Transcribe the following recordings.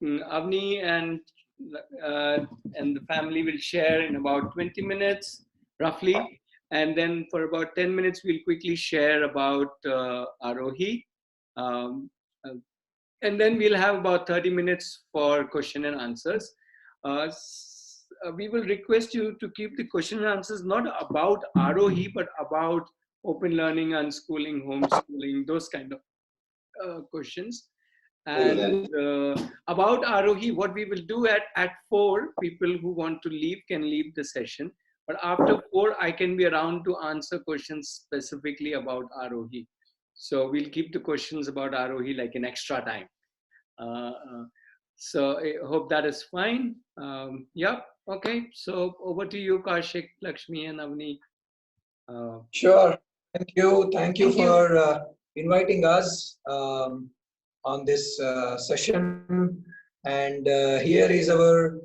Avni and the family will share in about 20 minutes, roughly. And then for about 10 minutes, we'll quickly share about Arohi. Um, uh, and then we'll have about 30 minutes for question and answers. We will request you to keep the question and answers not about Arohi, but about open learning, unschooling, homeschooling, those kind of questions. And about Arohi, what we will do at 4, people who want to leave can leave the session. But after 4, I can be around to answer questions specifically about Arohi. So we'll keep the questions about Arohi like an extra time. So I hope that is fine. Yep. Okay. So over to you, Kaushik, Lakshmi, and Avni. Sure. Thank you. Thank you for inviting us on this session. And here is our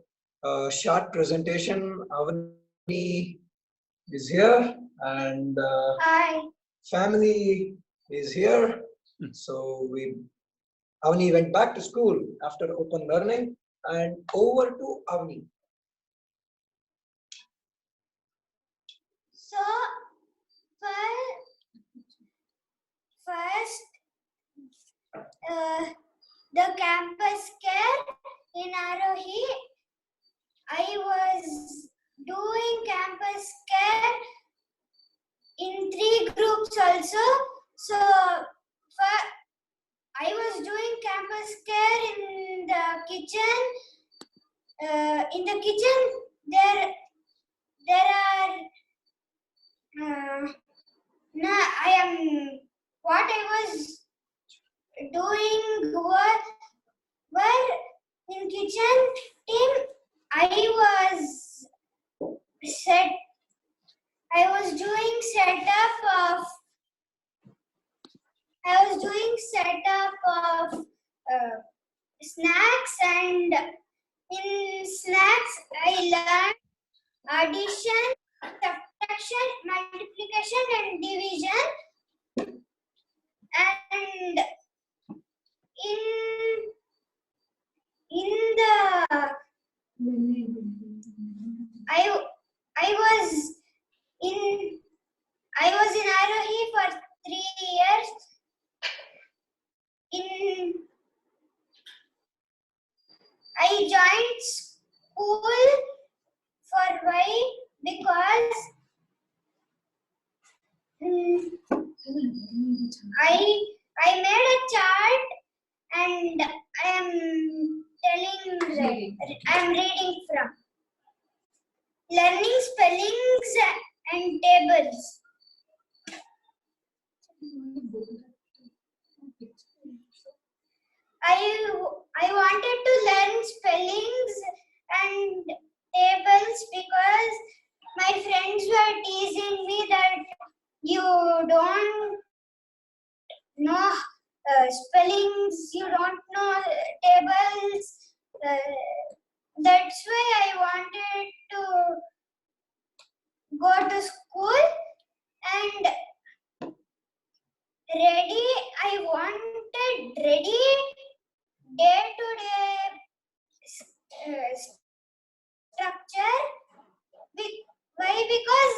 short presentation. Avani is here, and Hi. family is here. So Avani went back to school after open learning, and over to Avani. So, first, the campus care in Arohi, I was doing campus care in 3 groups also. So, I was doing campus care in the kitchen. In the kitchen, there are what I was doing were in kitchen team. I was doing setup of snacks, and in snacks I learned addition, subtraction, multiplication, and division. And in the I was in Arohi for 3 years. I joined school for why? Because I made a chart, and I am reading from learning spellings and tables. I wanted to learn spellings and tables because my friends were teasing me that you don't know spellings, you don't know tables. That's why I wanted to go to school, and I wanted ready day-to-day structure. Why? Because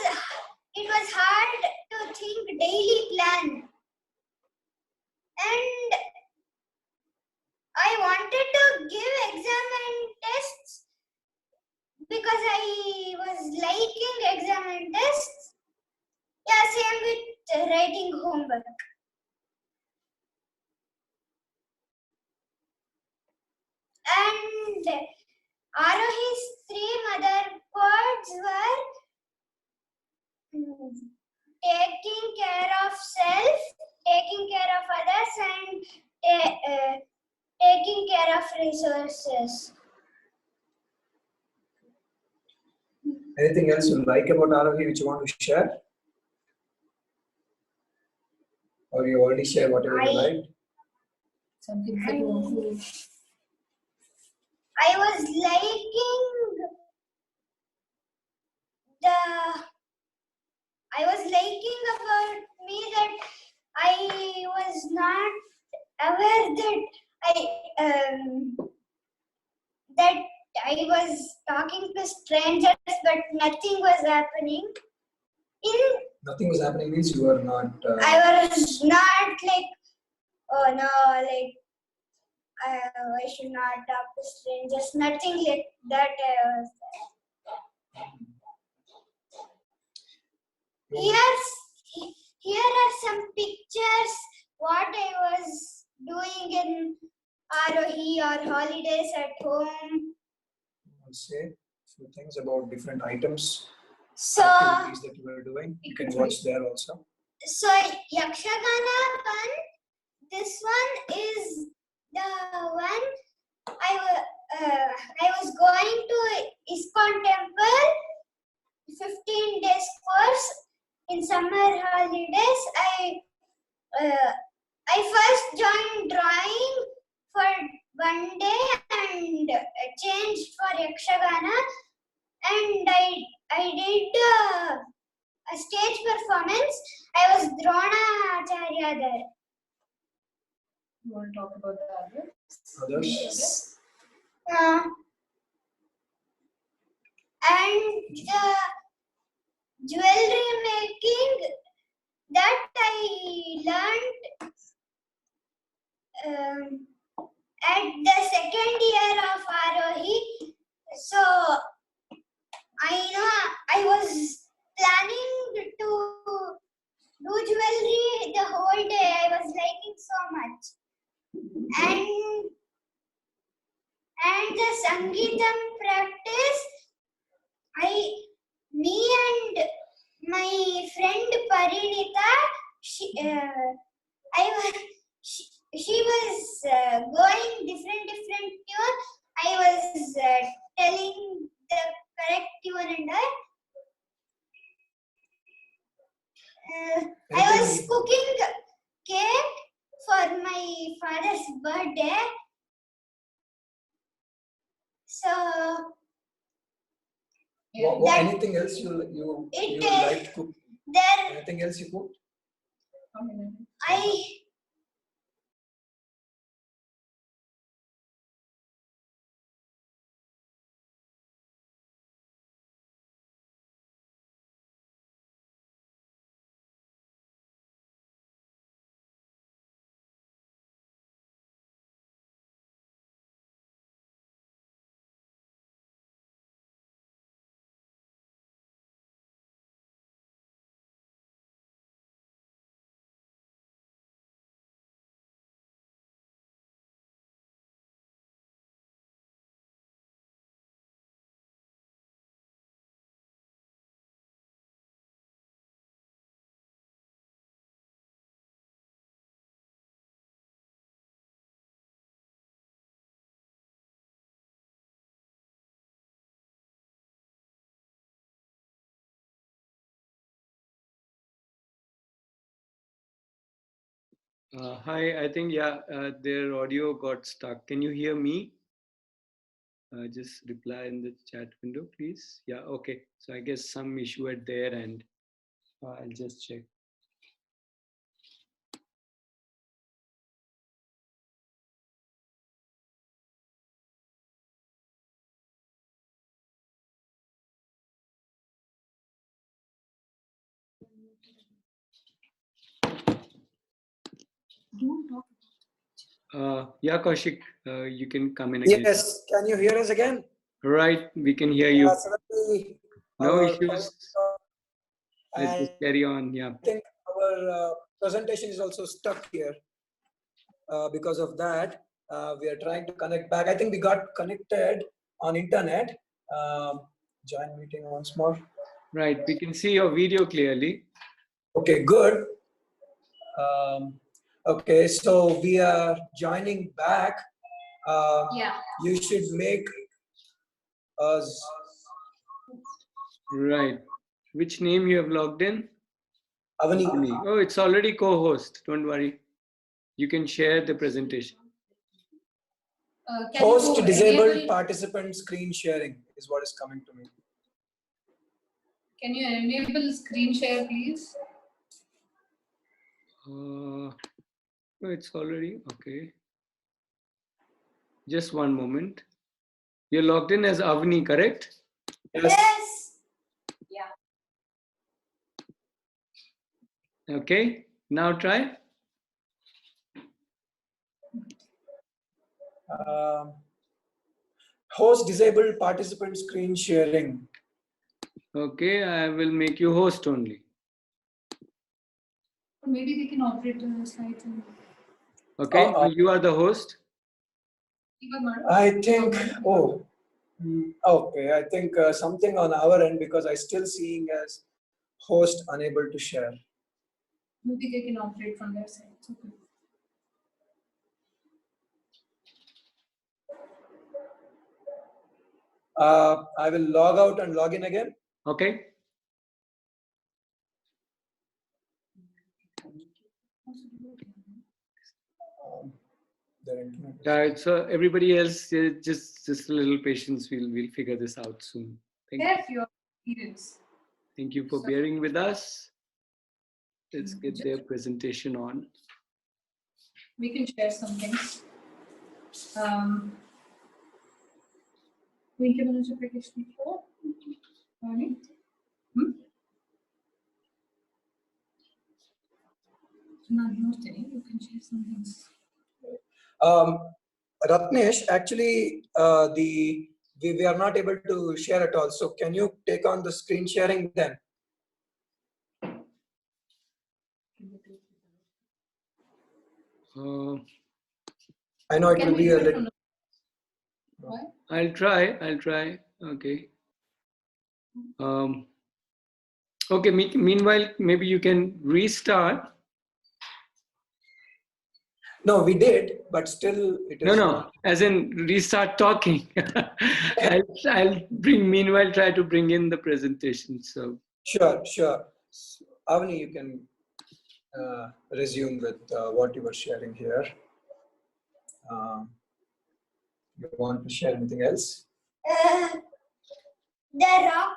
it was hard to think daily plan, and I wanted to give exam and tests because I was liking exam and tests. Yeah, same with writing homework. And Arohi's 3 mother words were taking care of self, taking care of others, and taking care of resources. Anything else you like about Arohi which you want to share? Or you already shared whatever you liked? Something that you want to... I was liking about me that I was not aware that that I was talking to strangers, but nothing was happening. Nothing was happening means you were not. I was not like, oh no, like I should not talk to strangers. Nothing like that. I was. Here are some pictures what I was doing in Arohi or holidays at home. I'll say a few things about different items, So, activities that you were doing. You can watch there also. So Yakshagana fun. This one is the one I was going to ISKCON temple, 15 days course in summer holidays. I first joined drawing for 1 day and changed for Yakshagana, and I did a stage performance. I was Drona Acharya there. You want to talk about the others? Others? And the jewelry making that I learned at the second year of Arohi. So I was planning to do jewelry the whole day. I was liking so much. And the Sangeetam practice, me and my friend Parinita, she was going different tune. I was telling the correct tune and all. I was cooking cake for my father's birthday. So anything else you like to cook? Anything else you cooked? Hi, I think, their audio got stuck. Can you hear me? Just reply in the chat window, please. Yeah, okay. So I guess some issue at their end. I'll just check. Yeah, Kaushik, you can come in again. Yes, can you hear us again? Right, we can hear you. No issues. Let's just carry on. Yeah. I think our presentation is also stuck here. Because of that, we are trying to connect back. I think we got connected on internet. Join meeting once more. Right, we can see your video clearly. Okay, good. Okay, so we are joining back. You should make us. Right. Which name you have logged in? Avani. Oh, it's already co-host. Don't worry. You can share the presentation. Host disabled participant screen sharing is what is coming to me. Can you enable screen share, please? No, it's already okay. Just one moment. You're logged in as Avni, correct? Yes. Okay. Now try. Host disabled participant screen sharing. Okay, I will make you host only. Maybe they can operate the slides. Okay, Uh, you are the host. I think, okay, I think something on our end, because I still seeing as host unable to share. Maybe they can operate from their side. It's okay. I will log out and log in again. Okay. Their internet is- Right. So everybody else, just a little patience. We'll figure this out soon. Thank you. That's your experience. Thank you for bearing with us. Let's get Just- their presentation on. We can share something. Link in the application for learning. You can share something. Ratnesh, actually, we are not able to share at all. So can you take on the screen sharing then? I know it Can will we be do a it little. from the- Why? I'll try. Okay. Okay. Meanwhile, maybe you can restart. No, we did, but still it is No, not. as in restart talking. I'll meanwhile try to bring in the presentation. So Sure. Avani, you can resume with what you were sharing here. You want to share anything else? The rock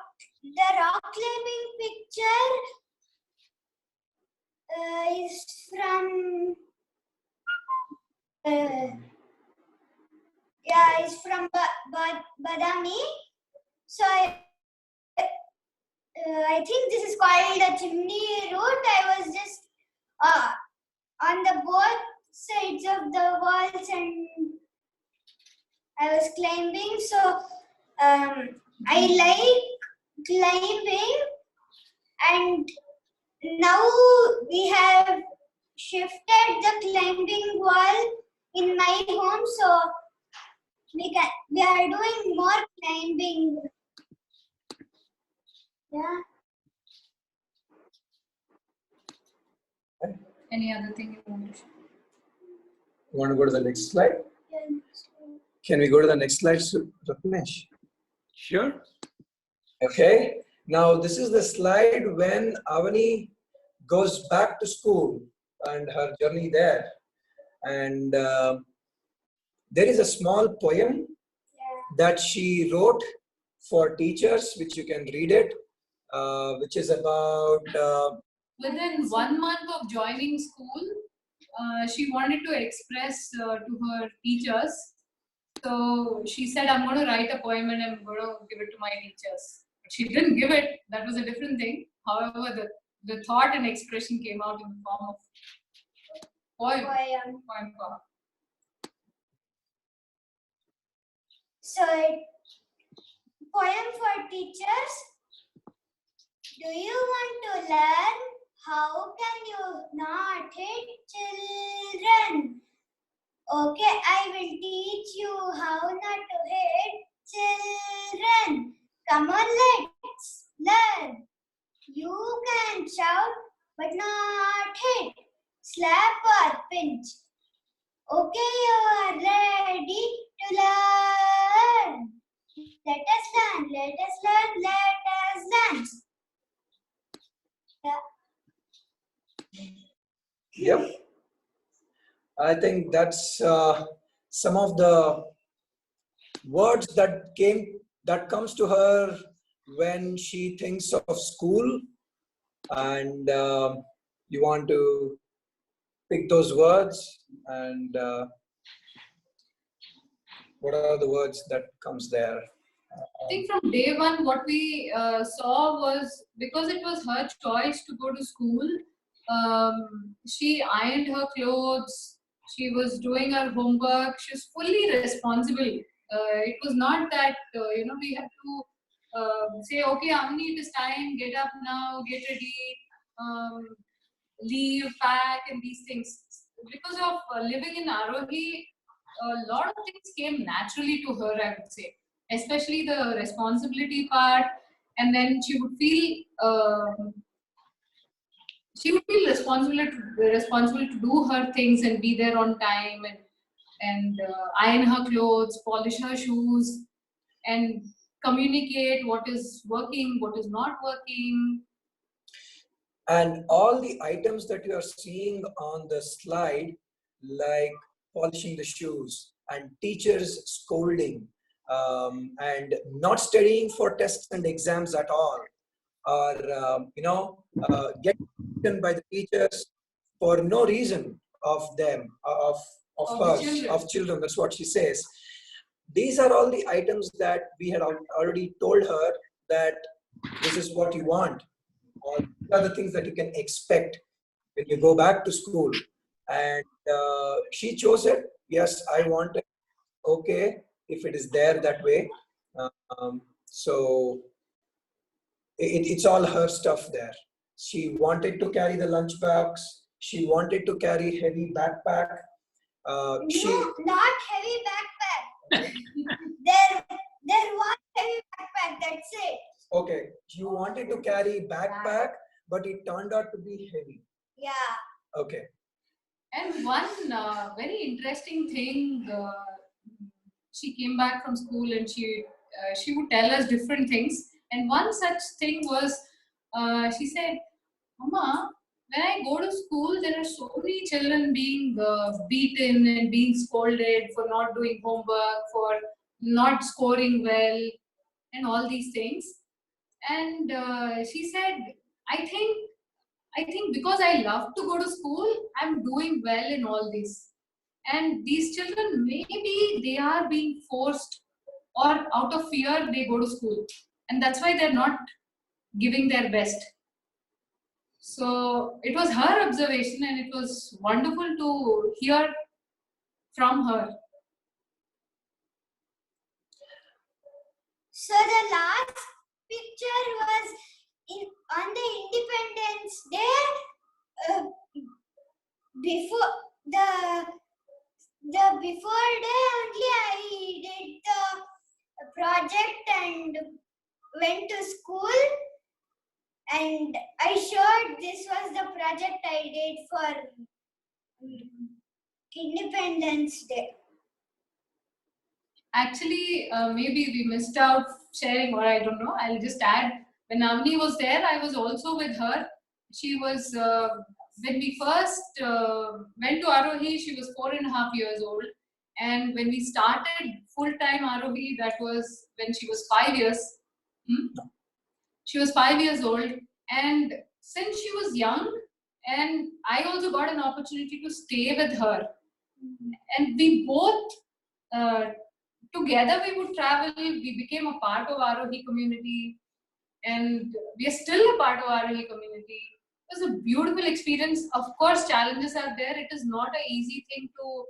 climbing picture is from it's from Badami. So I think this is called the chimney route. I was just on the both sides of the walls and I was climbing. So I like climbing, and now we have shifted the climbing wall in my home, so we are doing more climbing. Yeah. Any other thing you want to share? You want to go to the next slide? Yeah. Can we go to the next slide, Ratnesh? sure. Okay. Now this is the slide when Avani goes back to school and her journey there. And there is a small poem that she wrote for teachers, which you can read it, which is about Within 1 month of joining school, she wanted to express to her teachers. So she said, I'm going to write a poem and I'm going to give it to my teachers. But she didn't give it. That was a different thing. However, the thought and expression came out in the form of poem. Poem form. So, poem for teachers. Do you want to learn? How can you not hit children? Okay, I will teach you how not to hit children. Come on, let's learn. You can shout, but not hit, slap or pinch. Okay, you are ready to learn. Let us learn, let us learn, let us learn. Yeah. Yep. I think that's some of the words that comes to her when she thinks of school, and you want to pick those words and what are the words that comes there? I think from day one, what we saw was, because it was her choice to go to school, she ironed her clothes, she was doing her homework, she was fully responsible. It was not that, we had to say, okay, Amni, it is time, get up now, get ready, um, leave, pack, and these things. Because of living in Arohi, a lot of things came naturally to her, I would say, especially the responsibility part. And then she would feel responsible to do her things and be there on time, and iron her clothes, polish her shoes, and communicate what is working, what is not working. And all the items that you are seeing on the slide, like polishing the shoes and teachers scolding, and not studying for tests and exams at all, or getting by the teachers for no reason of them, of us, Children. of children. That's what she says. These are all the items that we had already told her that this is what you want, or these are the things that you can expect when you go back to school. And she chose it. Yes, I want it. Okay, if it is there that way. So it's all her stuff there. She wanted to carry the lunchbox. She wanted to carry heavy backpack. No, not heavy backpack. there was heavy backpack. That's it. Okay, you wanted to carry backpack, but it turned out to be heavy. Yeah. Okay. And one very interesting thing, she came back from school and she would tell us different things. And one such thing was, she said, Mama, when I go to school, there are so many children being beaten and being scolded for not doing homework, for not scoring well, and all these things. And she said, I think because I love to go to school, I'm doing well in all this. And these children, maybe they are being forced, or out of fear, they go to school. And that's why they're not giving their best. So it was her observation, and it was wonderful to hear from her. So the last picture was on the Independence Day. Before the before day only, I did the project and went to school, and I showed this was the project I did for Independence Day. Actually, maybe we missed out sharing, or I don't know. I'll just add, when Avni was there, I was also with her. She was, when we first went to Arohi, she was 4.5 years old. And when we started full-time Arohi, that was when she was 5 years. She was 5 years old. And since she was young, and I also got an opportunity to stay with her. And we both, together we would travel. We became a part of Arohi community, and we are still a part of Arohi community. It was a beautiful experience. Of course, challenges are there. It is not an easy thing to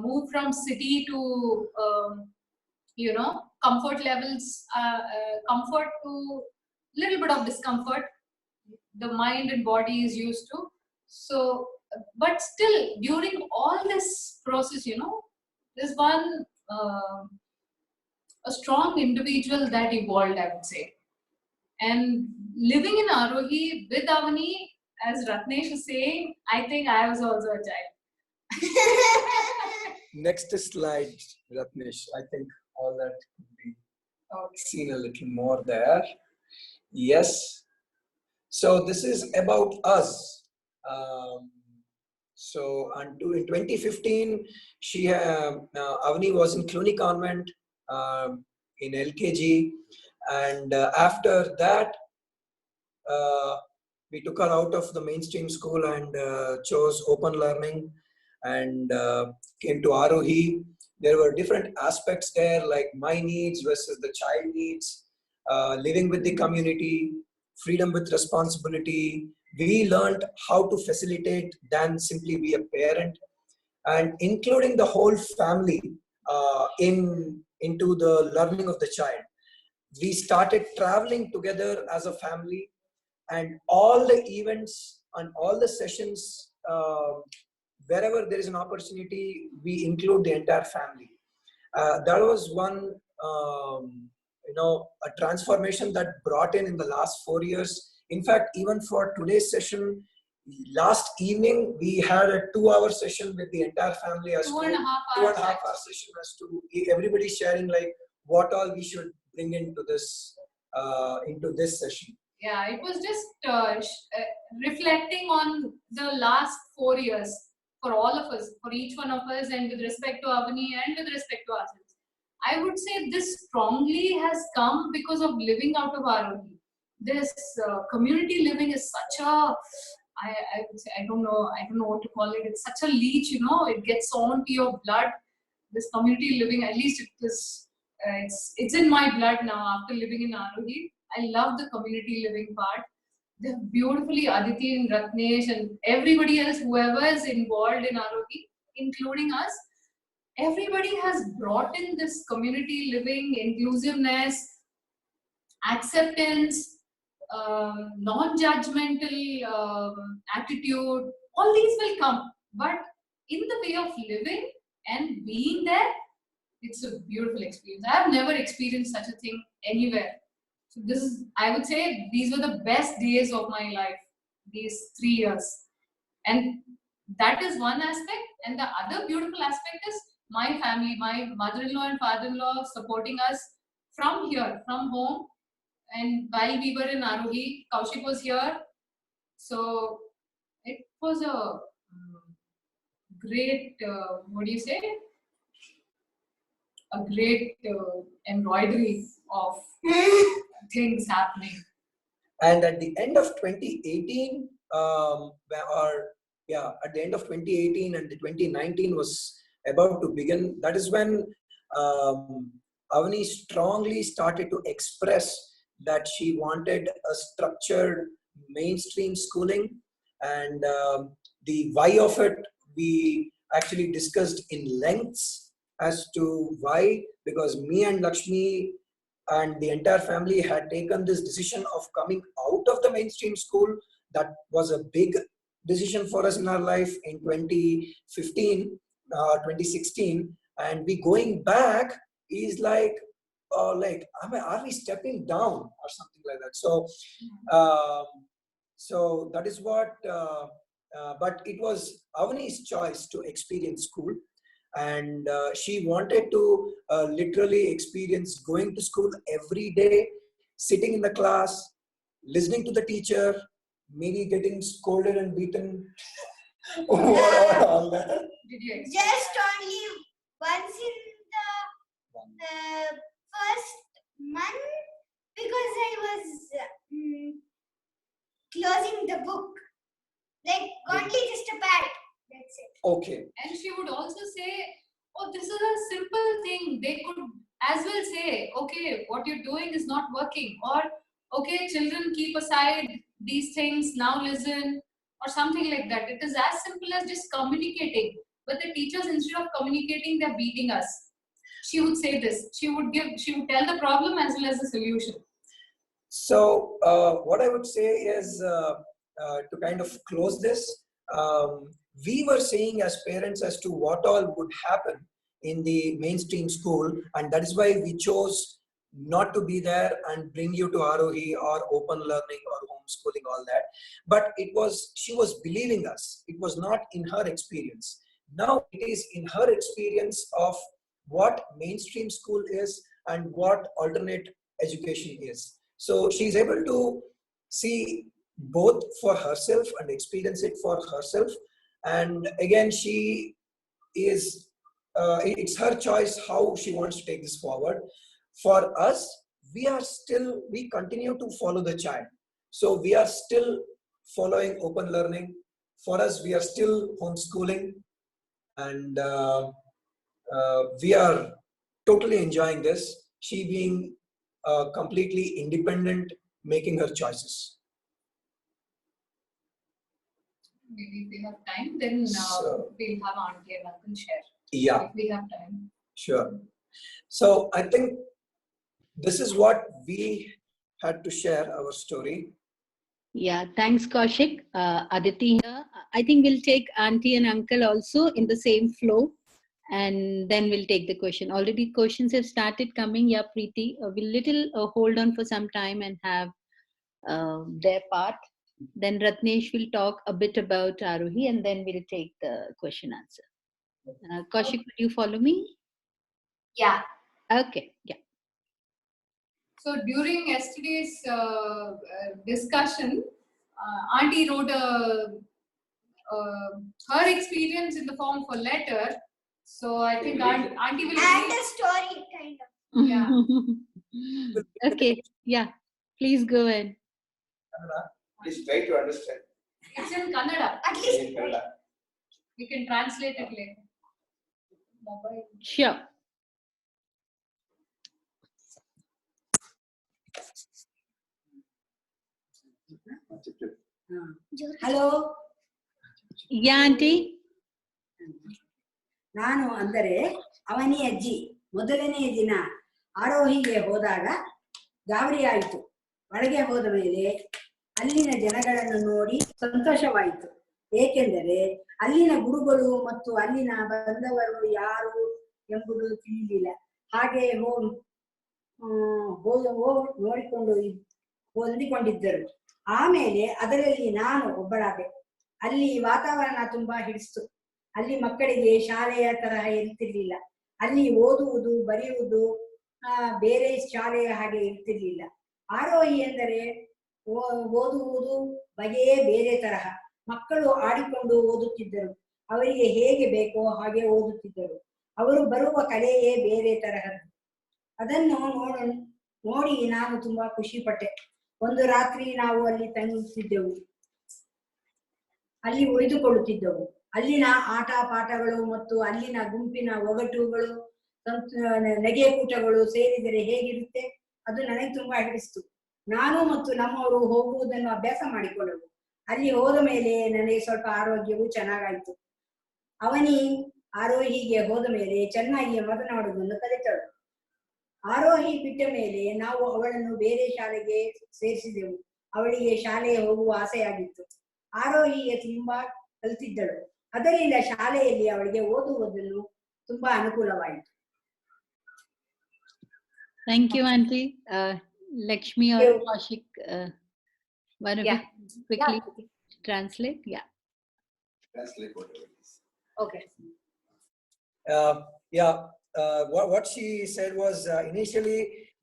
move from city to, comfort levels, comfort to little bit of discomfort. The mind and body is used to. So, but still, during all this process, there's one a strong individual that evolved, I would say. And living in Arohi with Avani, as Ratnesh is saying, I think I was also a child. Next slide, Ratnesh. I think all that could be seen a little more there. Yes. So this is about us. So in 2015, Avani was in Cluny Convent in LKG, and after that, we took her out of the mainstream school and chose open learning, and came to Arohi. There were different aspects there, like my needs versus the child needs, living with the community, freedom with responsibility. We learned how to facilitate than simply be a parent, and including the whole family into the learning of the child. We started traveling together as a family, and all the events and all the sessions, wherever there is an opportunity, we include the entire family. That was one, a transformation that brought in the last 4 years. In fact, even for today's session, last evening we had a 2-hour session with the entire family as Two to and a half 2.5 hours. hour session as to everybody sharing like what all we should bring into this session. Yeah, it was just reflecting on the last 4 years for all of us, for each one of us, and with respect to Avani and with respect to ourselves. I would say this strongly has come because of living out of Arohi. This community living is such a, I would say, I don't know what to call it. It's such a leech, it gets on to your blood. This community living, at least it is, it's in my blood now after living in Arohi. I love the community living part. They're beautifully Aditi and Ratnesh and everybody else, whoever is involved in Arohi, including us. Everybody has brought in this community living, inclusiveness, acceptance, non-judgmental attitude. All these will come, but in the way of living and being there, it's a beautiful experience. I have never experienced such a thing anywhere. So this is, I would say, these were the best days of my life, these 3 years. And that is one aspect. And the other beautiful aspect is my family, my mother-in-law and father-in-law supporting us from here, from home. And while we were in Arohi, Kaushik was here. So it was a great, a great embroidery of things happening. And at the end of 2018, at the end of 2018 and the 2019 was about to begin. That is when Avani strongly started to express that she wanted a structured mainstream schooling, and the why of it we actually discussed in lengths as to why, because me and Lakshmi and the entire family had taken this decision of coming out of the mainstream school. That was a big decision for us in our life in 2015, 2016, and we going back is like, are we stepping down or something like that? So that is what, but it was Avani's choice to experience school. And she wanted to literally experience going to school every day, sitting in the class, listening to the teacher, maybe getting scolded and beaten. All that. Did you experience Just that? only once in the first month, because I was closing the book. Like only just a pad. That's it. Okay. And she would also say, oh, this is a simple thing. They could as well say, okay, what you're doing is not working. Or, okay, children, keep aside these things, now listen. Or something like that. It is as simple as just communicating. But the teachers, instead of communicating, they're beating us. She would say this. She would tell the problem as well as the solution. So what I would say is to kind of close this, we were saying as parents as to what all would happen in the mainstream school, and that is why we chose not to be there and bring you to Arohi or open learning or homeschooling, all that. But she was believing us. It was not in her experience. Now it is in her experience of what mainstream school is and what alternate education is. So she's able to see both for herself and experience it for herself. And again, she is, it's her choice how she wants to take this forward. For us, we continue to follow the child. So we are still following open learning. For us, we are still homeschooling. And we are totally enjoying this. She being completely independent, making her choices. Maybe if we have time, then So- we'll have auntie and uncle share. Yeah, If we have time. sure. So I think this is what we had to share our story. Yeah, thanks, Kaushik. Aditi here. I think we'll take auntie and uncle also in the same flow, and then we'll take the question. Already questions have started coming. Yeah, Preeti, we'll little hold on for some time and have their part. Then Ratnesh will talk a bit about Arohi, and then we'll take the question answer. Kaushik, will you follow me? Yeah. Okay, yeah. So during yesterday's discussion, auntie wrote her experience in the form of a letter. So I think auntie will And read. a story, kind of. Yeah. Okay, yeah. Please go ahead. Please try to understand. It's in Kannada. At least. In Kannada. We can translate it later. Bye-bye. Sure. Hello, Yeah, auntie. ನಾನು ಅಂದರೆ ಅವನಿ ಅಜ್ಜಿ ಮೊದಲನೆಯ ದಿನ ಆರೋಹಿಗೆ ಹೋದಾಗ ಗಾಬರಿ ಆಯಿತು. ಒಳಗೆ ಹೋದ ಮೇಲೆ ಅಲ್ಲಿನ ಜನಗಳನ್ನು ನೋಡಿ ಸಂತೋಷವಾಯಿತು. ಏಕೆಂದರೆ ಅಲ್ಲಿನ ಗುರುಗಳು ಮತ್ತು ಅಲ್ಲಿನ ಬಂದವರು ಯಾರು ಎಂಬುದು ತಿಳಿಲಿಲ್ಲ. ಹಾಗೆ ನೋಡಿಕೊಂಡು ಹೊಂದಿಕೊಂಡಿದ್ದರು. ಆಮೇಲೆ ಅದರಲ್ಲಿ ನಾನು ಒಬ್ಬಳಾದೆ. ಅಲ್ಲಿ ವಾತಾವರಣ ತುಂಬಾ ಹಿಡಿಸ್ತು. ಅಲ್ಲಿ ಮಕ್ಕಳಿಗೆ ಶಾಲೆಯ ತರಹ ಇರ್ತಿರ್ಲಿಲ್ಲ. ಅಲ್ಲಿ ಓದುವುದು ಬರೆಯುವುದು ಬೇರೆ ಶಾಲೆಯ ಹಾಗೆ ಇರ್ತಿರ್ಲಿಲ್ಲ. ಆರೋಹಿ ಎಂದರೆ ಓದುವುದು ಬಗೆಯೇ ಬೇರೆ ತರಹ. ಮಕ್ಕಳು ಆಡಿಕೊಂಡು ಓದುತ್ತಿದ್ದರು. ಅವರಿಗೆ ಹೇಗೆ ಬೇಕೋ ಹಾಗೆ ಓದುತ್ತಿದ್ದರು. ಅವರು ಬರುವ ಕಲೆಯೇ ಬೇರೆ ತರಹದ್ದು. ಅದನ್ನು ನೋಡಿ ನಾನು ತುಂಬಾ ಖುಷಿ ಪಟ್ಟೆ. ಒಂದು ರಾತ್ರಿ ನಾವು ಅಲ್ಲಿ ತಂಗುತ್ತಿದ್ದೆವು, ಅಲ್ಲಿ ಉಳಿದುಕೊಳ್ಳುತ್ತಿದ್ದೆವು. ಅಲ್ಲಿನ ಆಟ ಪಾಠಗಳು ಮತ್ತು ಅಲ್ಲಿನ ಗುಂಪಿನ ಒಗಟುಗಳು, ನಗೆಕೂಟಗಳು ಸೇರಿದರೆ ಹೇಗಿರುತ್ತೆ ಅದು ನನಗೆ ತುಂಬಾ ಹಿಡಿಸ್ತು. ನಾನು ಮತ್ತು ನಮ್ಮವರು ಹೋಗುವುದನ್ನು ಅಭ್ಯಾಸ ಮಾಡಿಕೊಂಡೆವು. ಅಲ್ಲಿ ಹೋದ ಮೇಲೆ ನನಗೆ ಸ್ವಲ್ಪ ಆರೋಗ್ಯವು ಚೆನ್ನಾಗಾಯ್ತು. ಅವನಿ ಆರೋಹಿಗೆ ಹೋದ ಮೇಲೆ ಚೆನ್ನಾಗಿ ಮಾತನಾಡುವುದನ್ನು ಕಲಿತಳು. ಆರೋಹಿ ಬಿಟ್ಟ ಮೇಲೆ ನಾವು ಅವಳನ್ನು ಬೇರೆ ಶಾಲೆಗೆ ಸೇರಿಸಿದೆವು. ಅವಳಿಗೆ ಶಾಲೆಗೆ ಹೋಗುವ ಆಸೆಯಾಗಿತ್ತು. ಆರೋಹಿಗೆ ತುಂಬಾ ಕಲಿತಿದ್ದಳು. ಅದರಿಂದ ಶಾಲೆಯಲ್ಲಿ ಅವಳಿಗೆ ಓದುವುದನ್ನು ತುಂಬಾ ಅನುಕೂಲವಾಯಿತು. Thank you, auntie. Lakshmi or Kaushik, one of you quickly translate. Yeah. Translate whatever it is. Okay. What she said was initially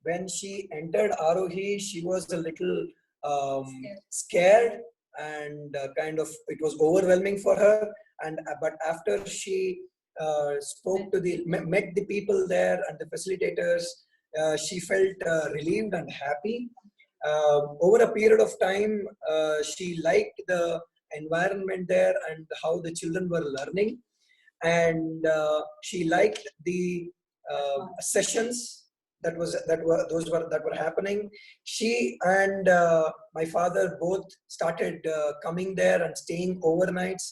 when she entered Arohi, she was a little scared and kind of it was overwhelming for her. And but after she spoke to met the people there and the facilitators, she felt relieved and happy. Over a period of time, she liked the environment there and how the children were learning. And she liked the sessions that were happening. She and my father both started coming there and staying overnights.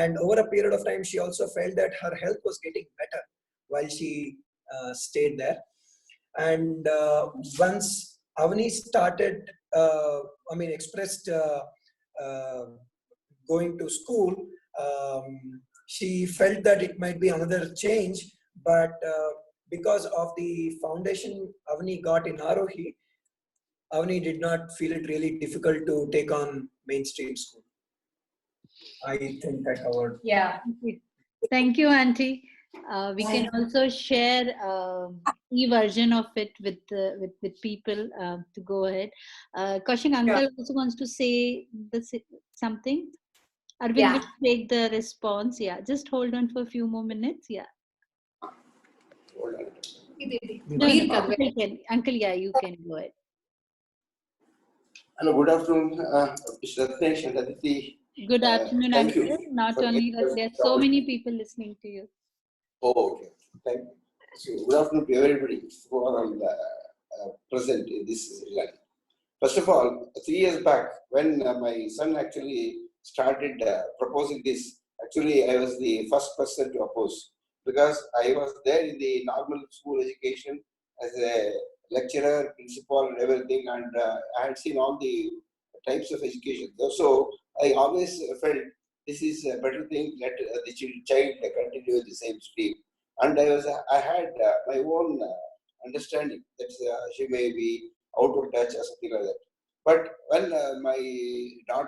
And over a period of time, she also felt that her health was getting better while she stayed there. And once Avani started, expressed going to school. She felt that it might be another change, but because of the foundation Avani got in Arohi, Avani did not feel it really difficult to take on mainstream school. I think I covered. Yeah. Thank you, auntie. We can also share e-version of it with people to go ahead. Kaushik, uncle also wants to say something. Arvind will take the response. Yeah, just hold on for a few more minutes. Yeah. Hold on. No, uncle, yeah, you can go ahead. Hello, good afternoon, Mr. Ratnesh and Aditi. Good afternoon, thank uncle. you Not for only giving that, us there are the so many people listening to you. Oh, okay. Thank you. So, good afternoon to everybody who are on the, present in this line. First of all, 3 years back, when my son actually started proposing this, actually I was the first person to oppose because I was there in the normal school education as a lecturer, principal, and everything, and I had seen all the types of education. So I always felt this is a better thing. Let the child continue the same stream. And I had my own understanding that she may be out of touch or something like that. But when my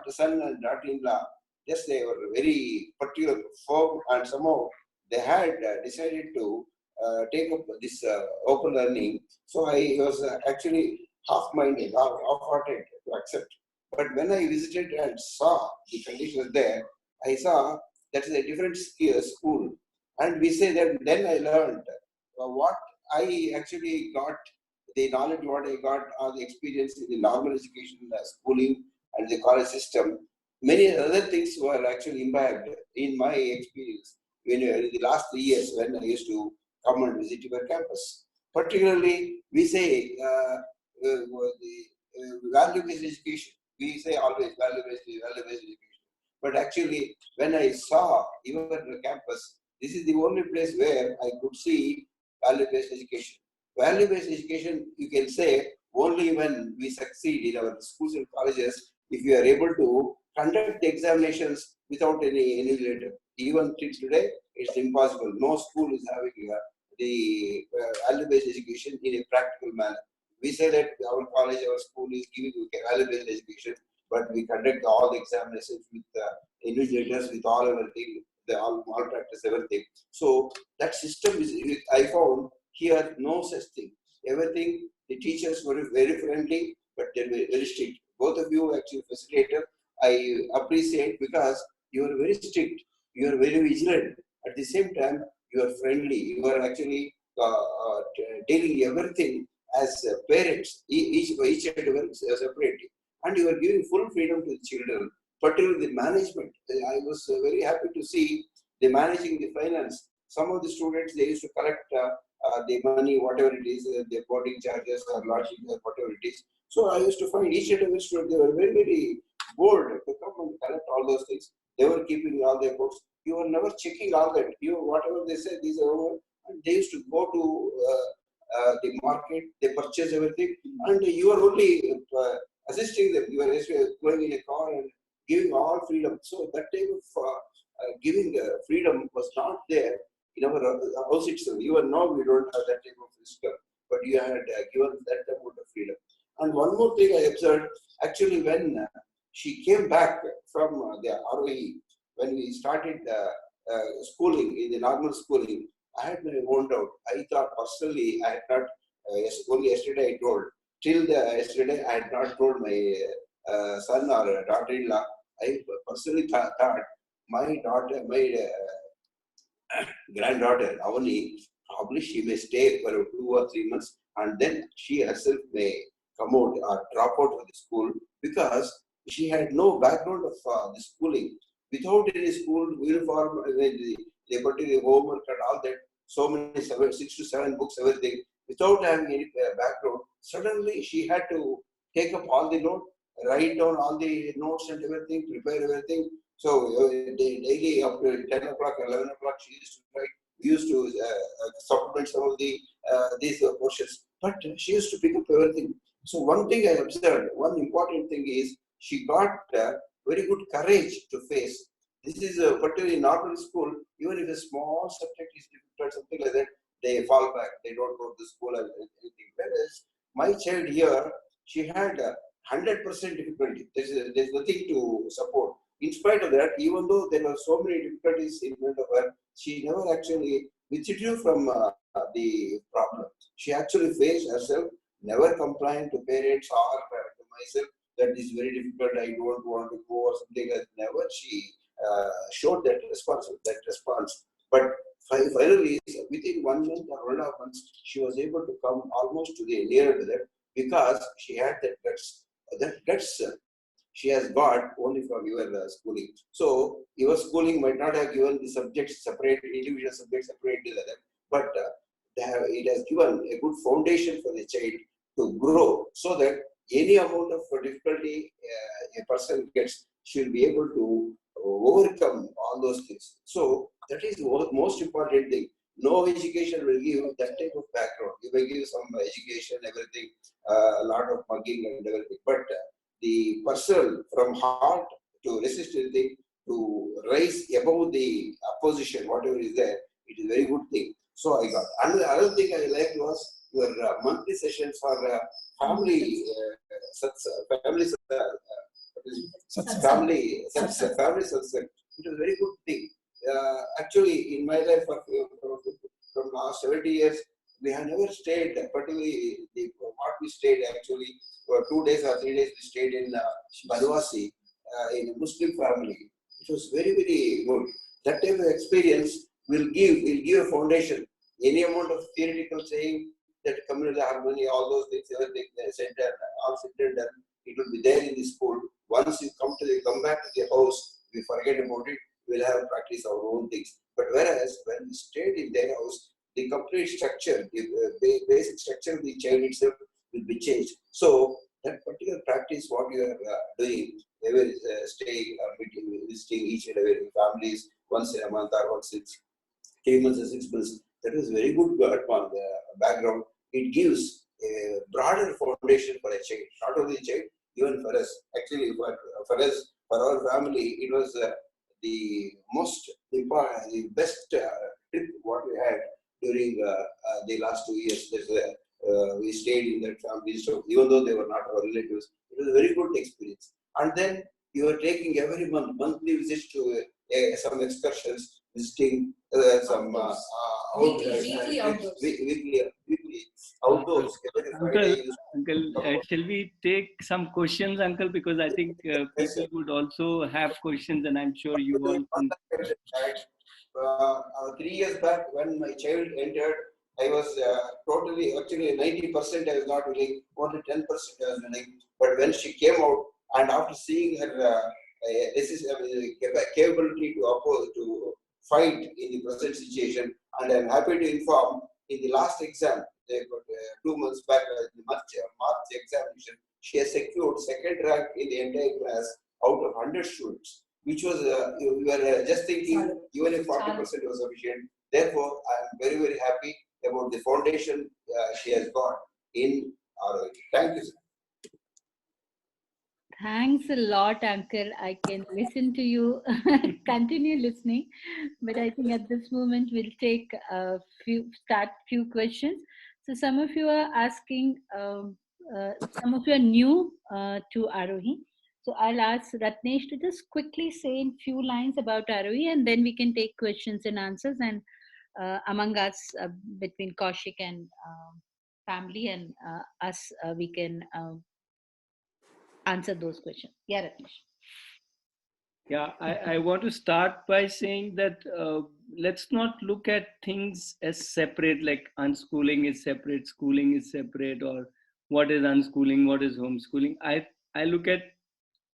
son and daughter-in-law, yes, they were very particular, firm, and somehow they had decided to take up this open learning. So I was actually half-minded, half-hearted to accept. But when I visited and saw the conditions there, I saw that is a different school. And we say that then I learned what I actually got, the knowledge what I got, or the experience in the normal education, schooling, and the college system. Many other things were actually imbibed in my experience in the last 3 years when I used to come and visit your campus. Particularly, we say value-based education. We say always value-based education. But actually, when I saw your campus, this is the only place where I could see value-based education. Value-based education, you can say, only when we succeed in our schools and colleges, if we are able to conduct the examinations without any invigilator. Even till today, it's impossible. No school is having the value-based education in a practical manner. We say that our college, our school is giving value-based education, but we conduct all the examinations with invigilators, with all everything, the all malpractice, everything. So that system is, I found here, no such thing. Everything, the teachers were very friendly, but they were very strict. Both of you actually facilitator, I appreciate because you are very strict, you are very vigilant. At the same time, you are friendly. You are actually dealing everything as parents, each and every separately. And you are giving full freedom to the children, particularly the management. I was very happy to see the managing the finance. Some of the students, they used to collect the money, whatever it is, their boarding charges or lodging or whatever it is. So I used to find each and every student, they were very, very bold to come and collect all those things. They were keeping all their books. You were never checking all that. You, whatever they said, these are over. And they used to go to the market, they purchase everything, and you are only assisting them. You are going in a car and giving all freedom. So that type of giving freedom was not there in our house itself. Even now we don't have that type of system, but you had given that amount of freedom. And one more thing I observed, actually when she came back from the ROE, when we started schooling, in the normal schooling, I had my own doubt. I thought personally, I had not, only yesterday I told. Till yesterday, I had not told my son or daughter-in-law. I personally thought my daughter, my granddaughter, Avani, probably she may stay for 2 or 3 months and then she herself may come out or drop out of the school because she had no background of the schooling. Without any school uniform, they put in the homework and all that, so many 6 to 7 books, everything, without having any background, suddenly she had to take up all the notes, write down all the notes and everything, prepare everything. So daily up to 10 o'clock, 11 o'clock, she used to write. We used to supplement some of the these portions, but she used to pick up everything. So one thing I observed, one important thing is she got very good courage to face. This is particularly in normal school, even if a small subject is difficult, something like that, they fall back, they don't go to school and anything. Whereas my child here, she had 100% difficulty. There's nothing to support. In spite of that, even though there were so many difficulties in front of her, she never actually withdrew from the problem. She actually faced herself, never complained to parents or to myself that is very difficult, I don't want to go or something like that. Never she showed that response. But finally, within 1 month or 1.5 months, she was able to come almost to the near to that because she had that guts. That guts she has got only from your schooling. So your schooling might not have given the subjects separate, individual subjects separately like that. but it has given a good foundation for the child to grow, so that any amount of difficulty a person gets, she'll be able to overcome all those things. So that is the most important thing. No education will give that type of background. You may give some education, everything, a lot of mugging and everything, but the person from heart to resist anything, to rise above the opposition, whatever is there, it is a very good thing. So I got. Another thing I liked was your monthly sessions for family, family satsang. It was a very good thing. Actually, in my life, from last 70 years, we have never stayed, particularly what we stayed actually for 2 days or 3 days. We stayed in Badwasi, in a Muslim family. It was very, very good. That type of experience will give a foundation. Any amount of theoretical saying that communal harmony, all those things, everything center, all centered, it will be there in the school. Once you come back to the house, we forget about it. We'll have practice our own things. But whereas when we stayed in their house, the complete structure, the basic structure of the child itself will be changed. So that particular practice, what you are doing, every staying or meeting, visiting each and every families once in a month or once in 3 months or 6 months, that is very good upon the background. It gives a broader foundation for a child, not only a child, even for us. Actually, for us, for our family, it was the most important, the best trip what we had during the last 2 years. We stayed in that family, so even though they were not our relatives, it was a very good experience. And then you are taking every monthly visits to some excursions, visiting some weekly outdoors. Weekly outdoors. Every Friday Uncle, shall we take some questions, Uncle? Because I think people would also have questions, and I'm sure you all. 3 years back, when my child entered, I was totally, actually 90% I was not willing, only 10% I was willing. But when she came out, and after seeing her capability to fight in the present situation, and I'm happy to inform, in the last exam, 2 months back, the March examination, she has secured second rank in the entire class out of 100 students, which was, you were just thinking, even if 40% was sufficient. Therefore, I am very, very happy about the foundation she has got in ROE. Thank you, sir. Thanks a lot, Uncle. I can listen to you, continue listening, but I think at this moment we'll take a few questions. So some of you are asking, some of you are new to Arohi. So I'll ask Ratnesh to just quickly say in few lines about Arohi, and then we can take questions and answers, and among us, between Kaushik and family and us, we can answer those questions. Yeah, Ratnesh. Yeah, I want to start by saying that let's not look at things as separate, like unschooling is separate, schooling is separate, or what is unschooling, what is homeschooling. I look at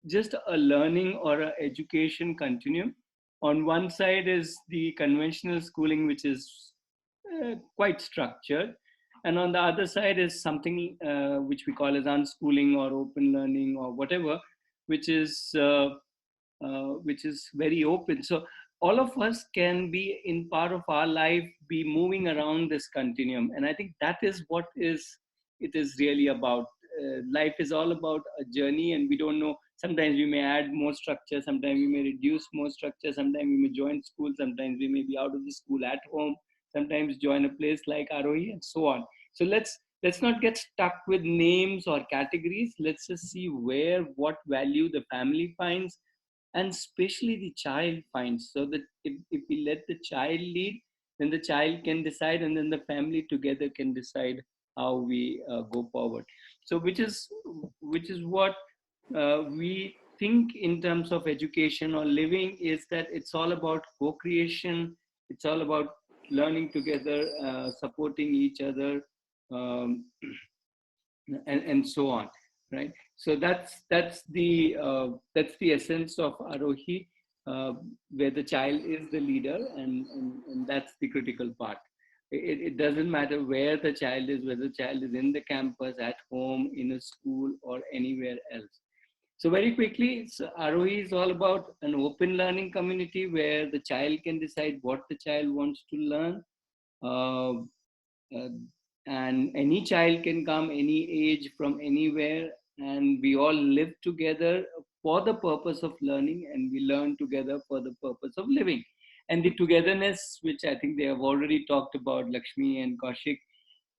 just a learning or an education continuum. On one side is the conventional schooling, which is quite structured. And on the other side is something which we call as unschooling or open learning or whatever, which is very open. So all of us can be in part of our life, be moving around this continuum. And I think that is what it is really about. Life is all about a journey, and we don't know. Sometimes we may add more structure, sometimes we may reduce more structure, sometimes we may join school, sometimes we may be out of the school at home, sometimes join a place like Arohi, and so on. So let's not get stuck with names or categories. Let's just see what value the family finds, and especially the child finds, so that if we let the child lead, then the child can decide, and then the family together can decide how we go forward. So which is what we think in terms of education or living, is that it's all about co-creation, it's all about learning together, supporting each other, and so on, right? So that's the essence of Arohi, where the child is the leader, and that's the critical part. It doesn't matter where the child is, whether the child is in the campus, at home, in a school, or anywhere else. So very quickly, so Arohi is all about an open learning community where the child can decide what the child wants to learn. Uh, uh, and any child can come, any age, from anywhere, and we all live together for the purpose of learning, and we learn together for the purpose of living. And the togetherness, which I think they have already talked about, Lakshmi and Kaushik,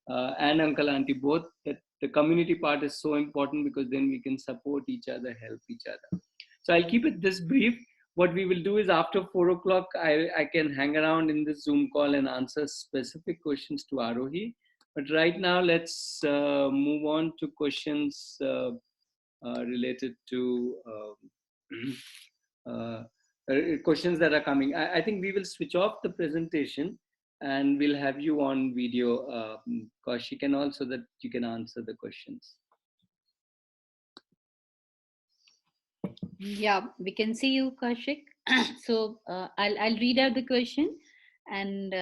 and Uncle Auntie both, that the community part is so important, because then we can support each other, help each other. So I'll keep it this brief. What we will do is after 4 o'clock, I can hang around in this Zoom call and answer specific questions to Arohi. But right now, let's move on to questions related to questions that are coming. I think we will switch off the presentation and we'll have you on video, Kaushik, and also that you can answer the questions. Yeah, we can see you, Kaushik. So I'll read out the question, and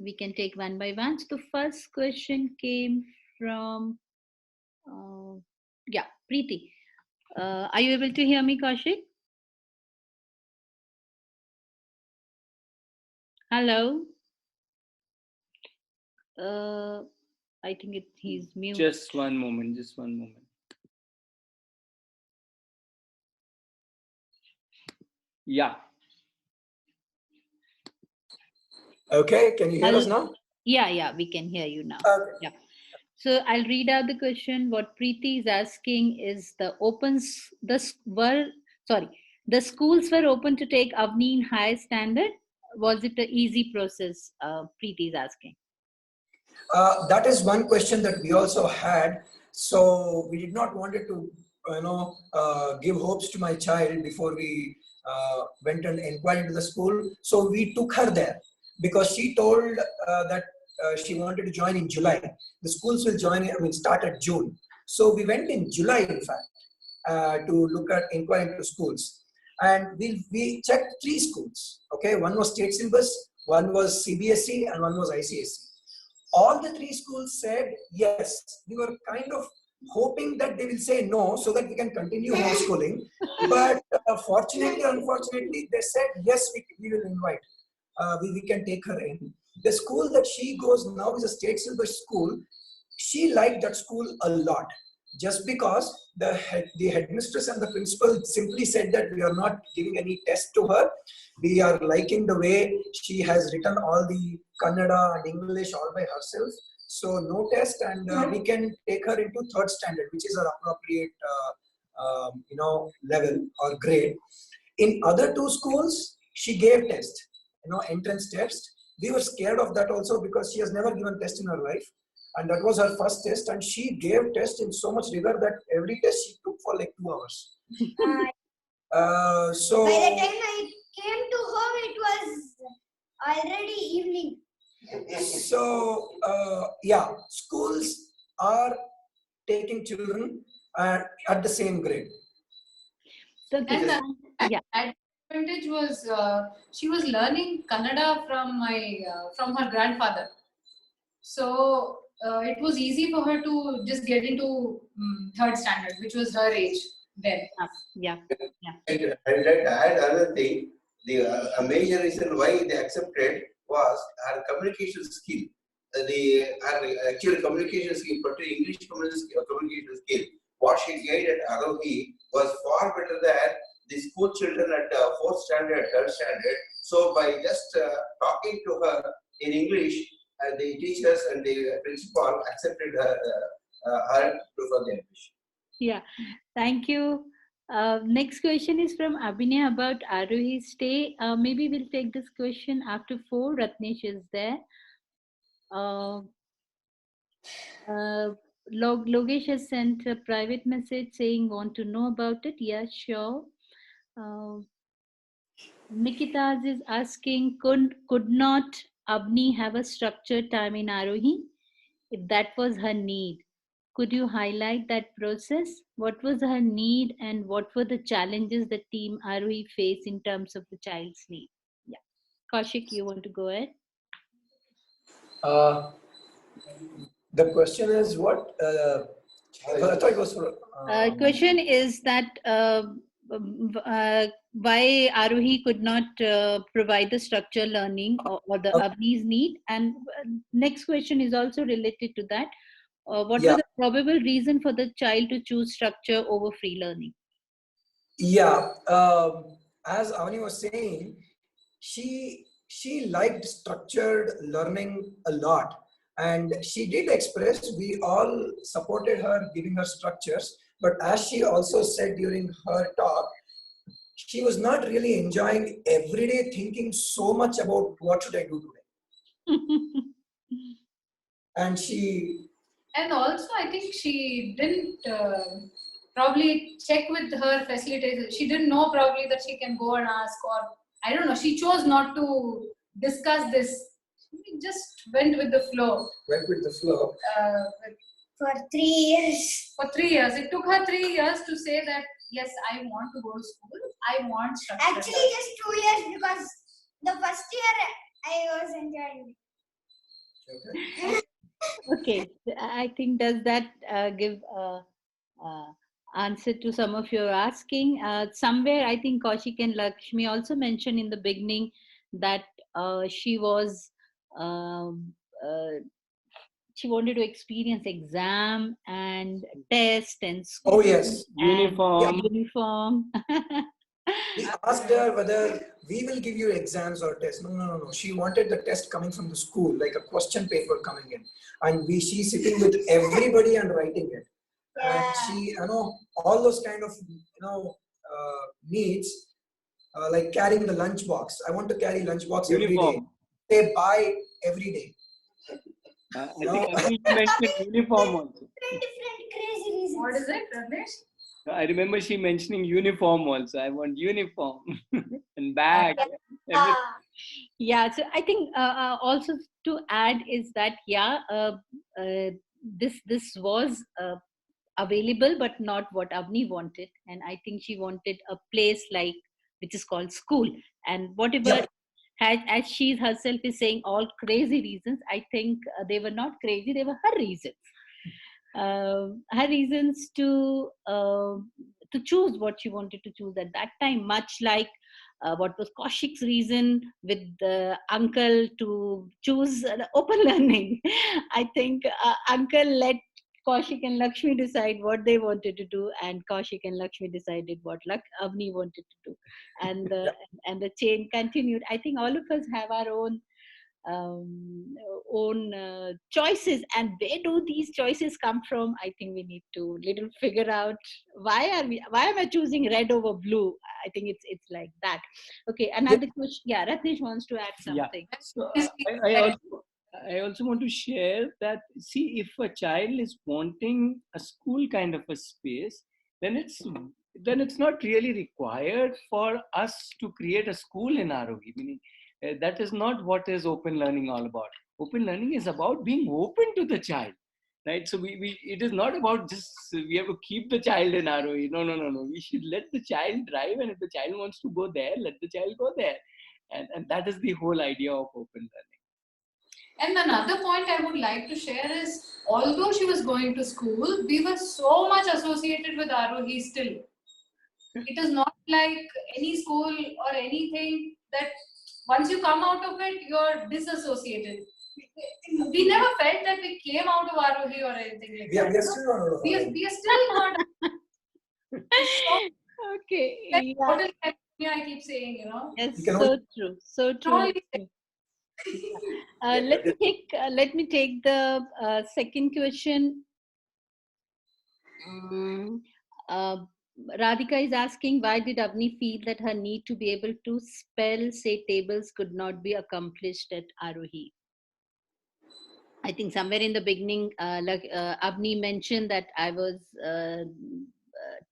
we can take one by one. So the first question came from Preeti. Are you able to hear me, Kaushik? Hello. I think he's mute. Just one moment. Just one moment. Yeah. Okay, can you hear us now? Yeah, we can hear you now. Okay. Yeah. So I'll read out the question. What Preeti is asking is the schools were open to take Avni in higher standard. Was it an easy process? Preeti is asking. That is one question that we also had. So we did not wanted to, give hopes to my child before we went and inquired into the school. So we took her there because she told that she wanted to join in July. The schools will start at June. So we went in July, in fact, to look at inquiring into schools. And we checked 3 schools. Okay, one was state syllabus, one was CBSE, and one was ICSE. All the 3 schools said yes. We were kind of hoping that they will say no so that we can continue homeschooling. But fortunately, unfortunately, they said yes, we will invite. We can take her in. The school that she goes now is a state syllabus school. She liked that school a lot. Just because the headmistress and the principal simply said that we are not giving any test to her. We are liking the way she has written all the Kannada and English all by herself. So no test, and we can take her into 3rd standard, which is her appropriate level or grade. In other 2 schools, she gave test, entrance test. We were scared of that also because she has never given test in her life. And that was her first test, and she gave test in so much rigor that every test she took for like 2 hours. So by the time I came to home, it was already evening. So schools are taking children at the same grade. So And the yeah. advantage was she was learning Kannada from her grandfather. So it was easy for her to just get into 3rd standard, which was her age then. Yeah. And I'd like to add another thing. A major reason why they accepted was her communication skill. Her actual communication skill, particularly English communication skill, what she gained at Arohi was far better than the school children at 4th standard, 3rd standard. So by just talking to her in English, the teachers and the principal accepted her to further admission. Yeah, thank you. Next question is from Abhinay about Arohi's stay. Maybe we'll take this question after 4. Ratnesh is there. Logesh has sent a private message saying want to know about it. Yeah, sure. Nikita is asking, could not Abni have a structured time in Arohi if that was her need? Could you highlight that process? What was her need and what were the challenges that Team Arohi faced in terms of the child's need? Yeah. Kaushik, you want to go ahead? The question is what? I thought it was for. Question is that why Arohi could not provide the structure learning or the Okay. Avni's need, and next question is also related to that. What Yeah. was the probable reason for the child to choose structure over free learning? Yeah, as Avani was saying, she liked structured learning a lot, and she did express. We all supported her, giving her structures. But as she also said during her talk, she was not really enjoying everyday thinking so much about what should I do today. And she, And also, I think she didn't probably check with her facilitator. She didn't know probably that she can go and ask, or I don't know. She chose not to discuss this. She just went with the flow. went with the flow. For 3 years. For 3 years, it took her 3 years to say that yes, I want to go to school. I want structure. Actually, just 2 years because the first year I was enjoying it. Okay, I think does that give answer to some of your asking? Somewhere I think Kaushik and Lakshmi also mentioned in the beginning that she was she wanted to experience exam and test and school. Oh yes, Uniform. And uniform. we asked her whether we will give you exams or tests. No. She wanted the test coming from the school, like a question paper coming in, and she's sitting with everybody and writing it. And she, all those kind of, needs, like carrying the lunch box. I want to carry lunch box every day. Uniform. They buy every day. I think you mentioned uniform also. Different crazy reasons. What is it, Ramesh? I remember she mentioning uniform also. I want uniform and bag. everything. Yeah, so I think also to add is that this was available, but not what Avni wanted, and I think she wanted a place like which is called school, and whatever. As she herself is saying, all crazy reasons. I think they were not crazy; they were her reasons. Her reasons to choose what she wanted to choose at that time, much like what was Kaushik's reason with the uncle to choose open learning. I think uncle let Kaushik and Lakshmi decide what they wanted to do, and Kaushik and Lakshmi decided what Avni wanted to do, and the chain continued. I think all of us have our own choices, and where do these choices come from? I think we need to little figure out why am I choosing red over blue. I think it's like that. Okay, another question. Ratnesh wants to add something. So I also want to share that, see, if a child is wanting a school kind of a space, then it's not really required for us to create a school in Arohi. Meaning, that is not what is open learning all about. Open learning is about being open to the child, right? So it is not about just we have to keep the child in Arohi. No. We should let the child drive, and if the child wants to go there, let the child go there, and that is the whole idea of open learning. And another point I would like to share is, although she was going to school, we were so much associated with Arohi still. It is not like any school or anything that once you come out of it, you're disassociated. We never felt that we came out of Arohi or anything like that. We are still not out of Arohi. We are still not. Okay. Like Hotel California, I keep saying, Yes, can so true. Let me take the second question. Radhika is asking, why did Avni feel that her need to be able to spell, say, tables could not be accomplished at Arohi? I think somewhere in the beginning, Avni mentioned that I was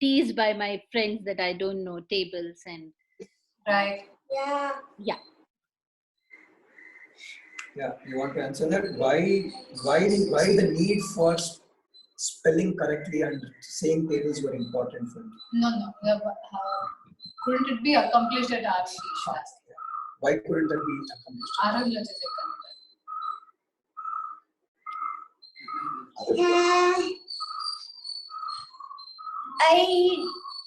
teased by my friends that I don't know tables and. Right. Yeah. Yeah, you want to answer that? Why the need for spelling correctly and saying tables were important for you? No. Couldn't it be accomplished at Arohi? Why couldn't that be accomplished? Arohi. I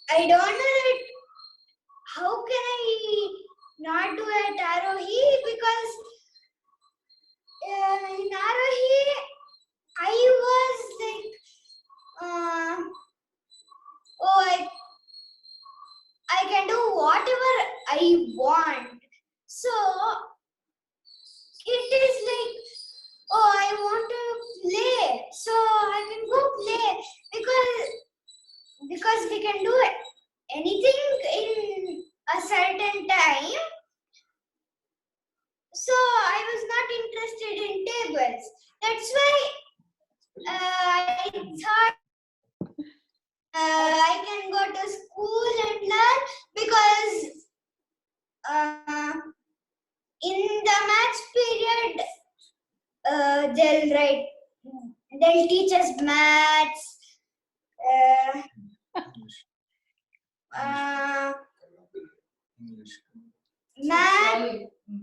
don't know that how can I not do at Arohi, because in Arohi I was like, oh, I can do whatever I want. So it is like, oh, I want to play, so I can go play, because we can do anything in a certain time. So I was not interested in tables. That's why I thought I can go to school and learn, because in the maths period they'll teach us maths, math.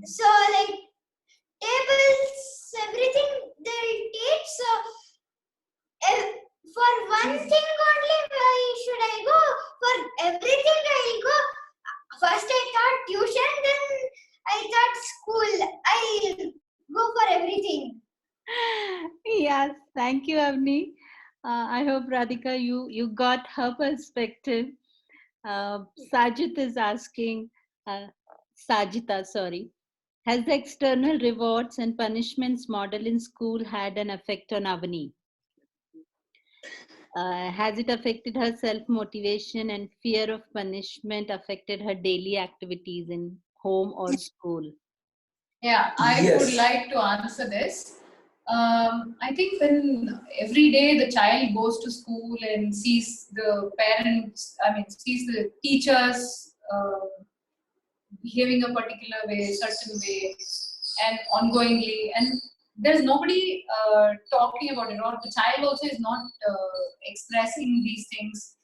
So like tables, everything they'll teach. So for one thing only, why should I go? For everything I'll go. First I thought tuition, then I thought school. I'll go for everything. Yes, thank you, Avni. I hope Radhika, you got her perspective. Sajit is asking, Sajita, sorry, has the external rewards and punishments model in school had an effect on Avni? Has it affected her self-motivation and fear of punishment affected her daily activities in home or school? Yeah, I Yes. would like to answer this. I think when every day the child goes to school and sees the parents, sees the teachers behaving a particular way, certain way, and ongoingly, and there's nobody talking about it, or the child also is not expressing these things.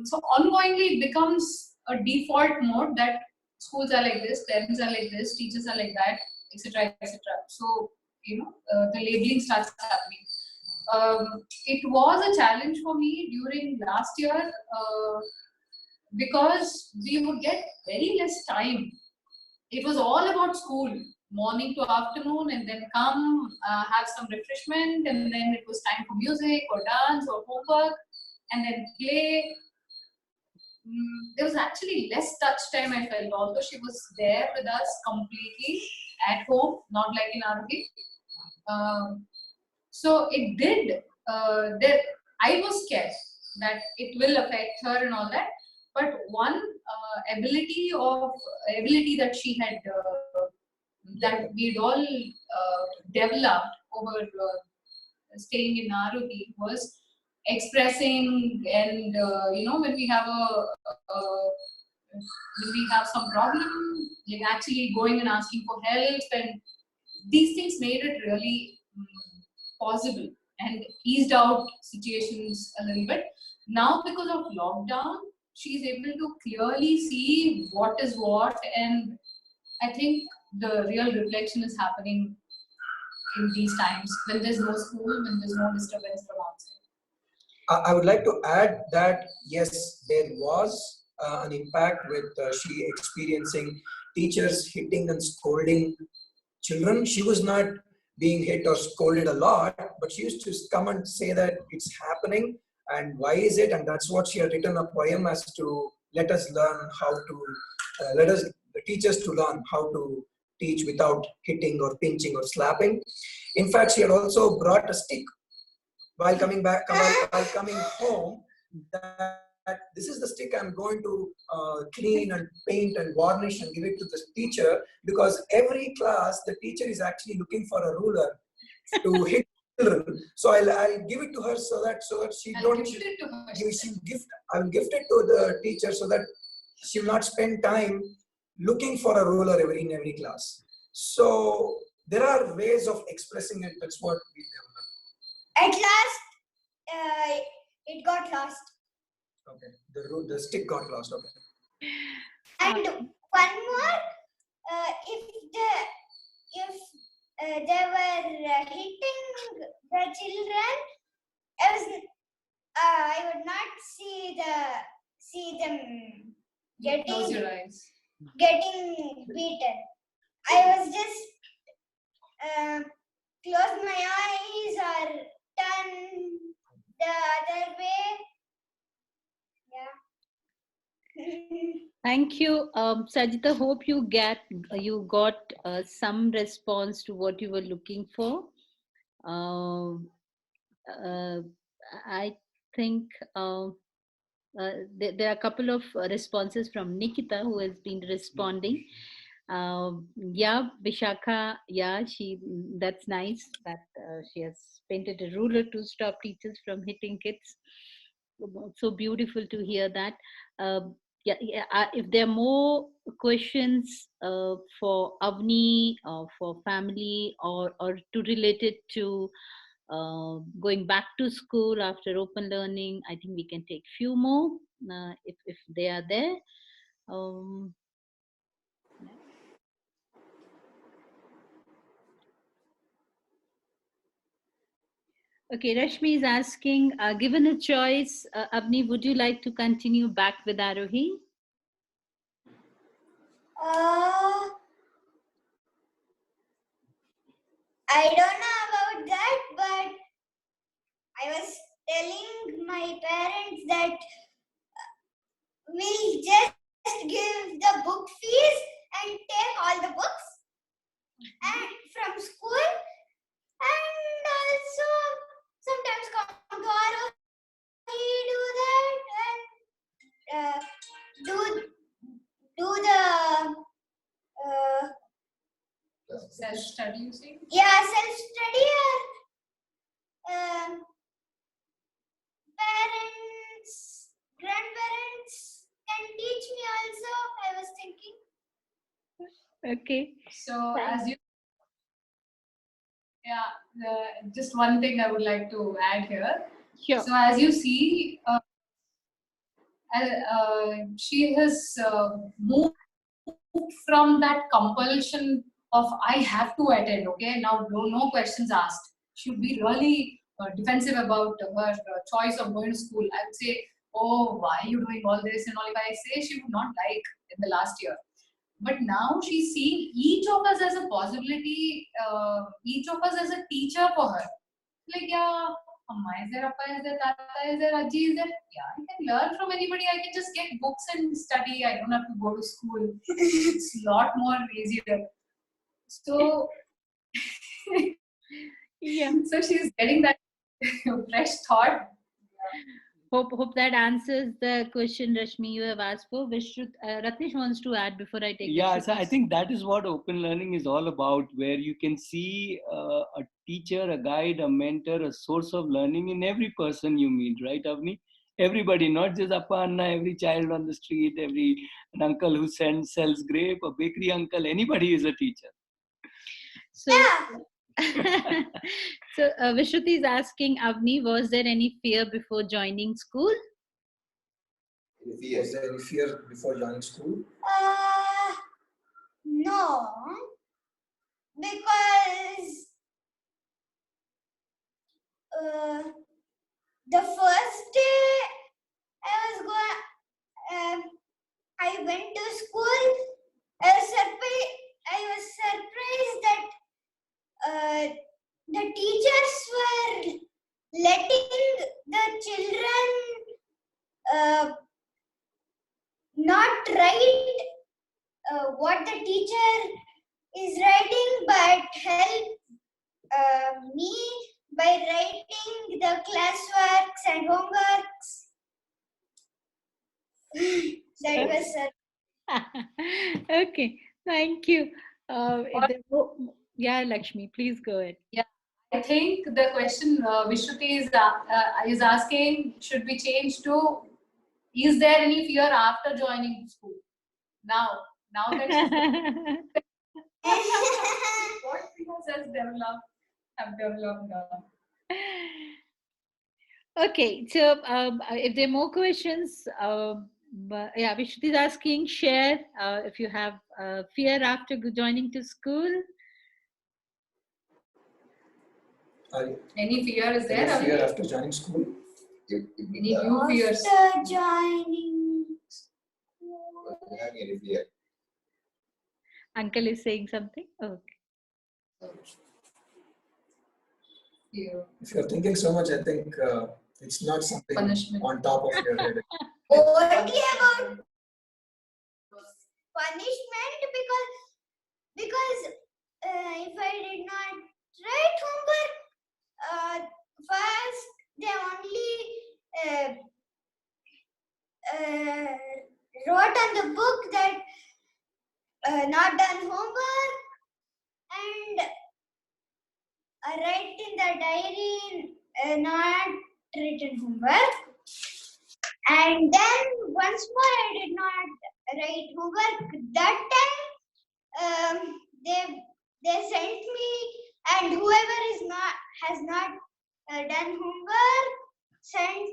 So ongoingly it becomes a default mode that schools are like this, parents are like this, teachers are like that, etc., etc. So the labeling starts happening. It was a challenge for me during last year because we would get very less time. It was all about school, morning to afternoon, and then come have some refreshment, and then it was time for music or dance or homework, and then play. There was actually less touch time, I felt, although she was there with us completely at home, not like in Arohi. So it did, I was scared that it will affect her and all that. But one ability that she had, that we'd all developed over staying in Arohi was expressing, and when we have when we have some problem, like actually going and asking for help, and these things made it really possible and eased out situations a little bit. Now because of lockdown, she's able to clearly see what is what, and I think the real reflection is happening in these times when there's no school, when there's no disturbance from outside. I would like to add that yes, there was an impact with she experiencing teachers hitting and scolding children. She was not being hit or scolded a lot, but she used to come and say that it's happening and why is it, and that's what she had written a poem as to let us learn how to the teachers to learn how to teach without hitting or pinching or slapping. In fact, she had also brought a stick while coming home, that this is the stick I'm going to clean and paint and varnish and give it to the teacher, because every class the teacher is actually looking for a ruler to hit children. So I'll give it to her so that she I'll don't. gift it to her. I will gift it to the teacher so that she will not spend time looking for a ruler in every class. So there are ways of expressing it. That's what we developed. At last, it got lost. Okay, the stick got lost. Okay. And one more, if they were hitting the children, I would not see them You close getting your eyes. beaten. I was just close my eyes or turn the other way. Yeah. Thank you, Sajita. Hope you got some response to what you were looking for. I think there are a couple of responses from Nikita, who has been responding. Yeah, Vishakha, yeah, that's nice that she has painted a ruler to stop teachers from hitting kids. So beautiful to hear that. If there are more questions for Avni, for family, or to relate it to going back to school after open learning, I think we can take few more if they are there. Okay, Rashmi is asking, given a choice, Avni, would you like to continue back with Arohi? I don't know about that, but I was telling my parents that we'll just give the book fees and take all the books and from school, and also sometimes come to our do that and do the Self-study, you say? yeah, self-study or parents, grandparents can teach me also, I was thinking. Okay. So as you, just one thing I would like to add here. Sure. So as you see, she has moved from that compulsion of I have to attend. Okay, now no questions asked. She would be really defensive about her choice of going to school. I would say, oh, why are you doing all this and all? If I say, she would not like in the last year. But now she's seeing each of us as a possibility, each of us as a teacher for her. Like, yeah, Amma is there, Appa is there, Tata is there, Ajji is there. Yeah, I can learn from anybody. I can just get books and study. I don't have to go to school. It's a lot more easier. So, yeah. So she's getting that fresh thought. Hope that answers the question, Rashmi, you have asked for. Ratnesh wants to add before I take. Yeah, so I think that is what open learning is all about, where you can see a teacher, a guide, a mentor, a source of learning in every person you meet, right, Avni? Everybody, not just Appa, Anna, every child on the street, an uncle who sells grape, a bakery uncle, anybody is a teacher. So, so Vishruti is asking Avni, was there any fear before joining school? Was there any fear before joining school? No, because the first day I went to school, I was surprised that the teachers were letting the children not write what the teacher is writing, but help me by writing the classworks and homeworks. That was okay, thank you. Yeah, Lakshmi, please go ahead. Yeah, I think the question Vishruti is asking should be changed to: is there any fear after joining school? Now that what fears have developed now. Okay, so if there are more questions, yeah, Vishruti is asking, share if you have fear after joining to school. Any fear is there? Any fear Avni? after joining school? Any new fears? After joining Having any fear. Uncle is saying something. Okay. Fear. If you're thinking so much, I think it's not something Punishment. on top of your head. only about punishment because if I did not write homework, first they only wrote on the book that not done homework, and write in the diary not written homework. And then once more I did not write homework. That time they sent me, and whoever has not done homework sent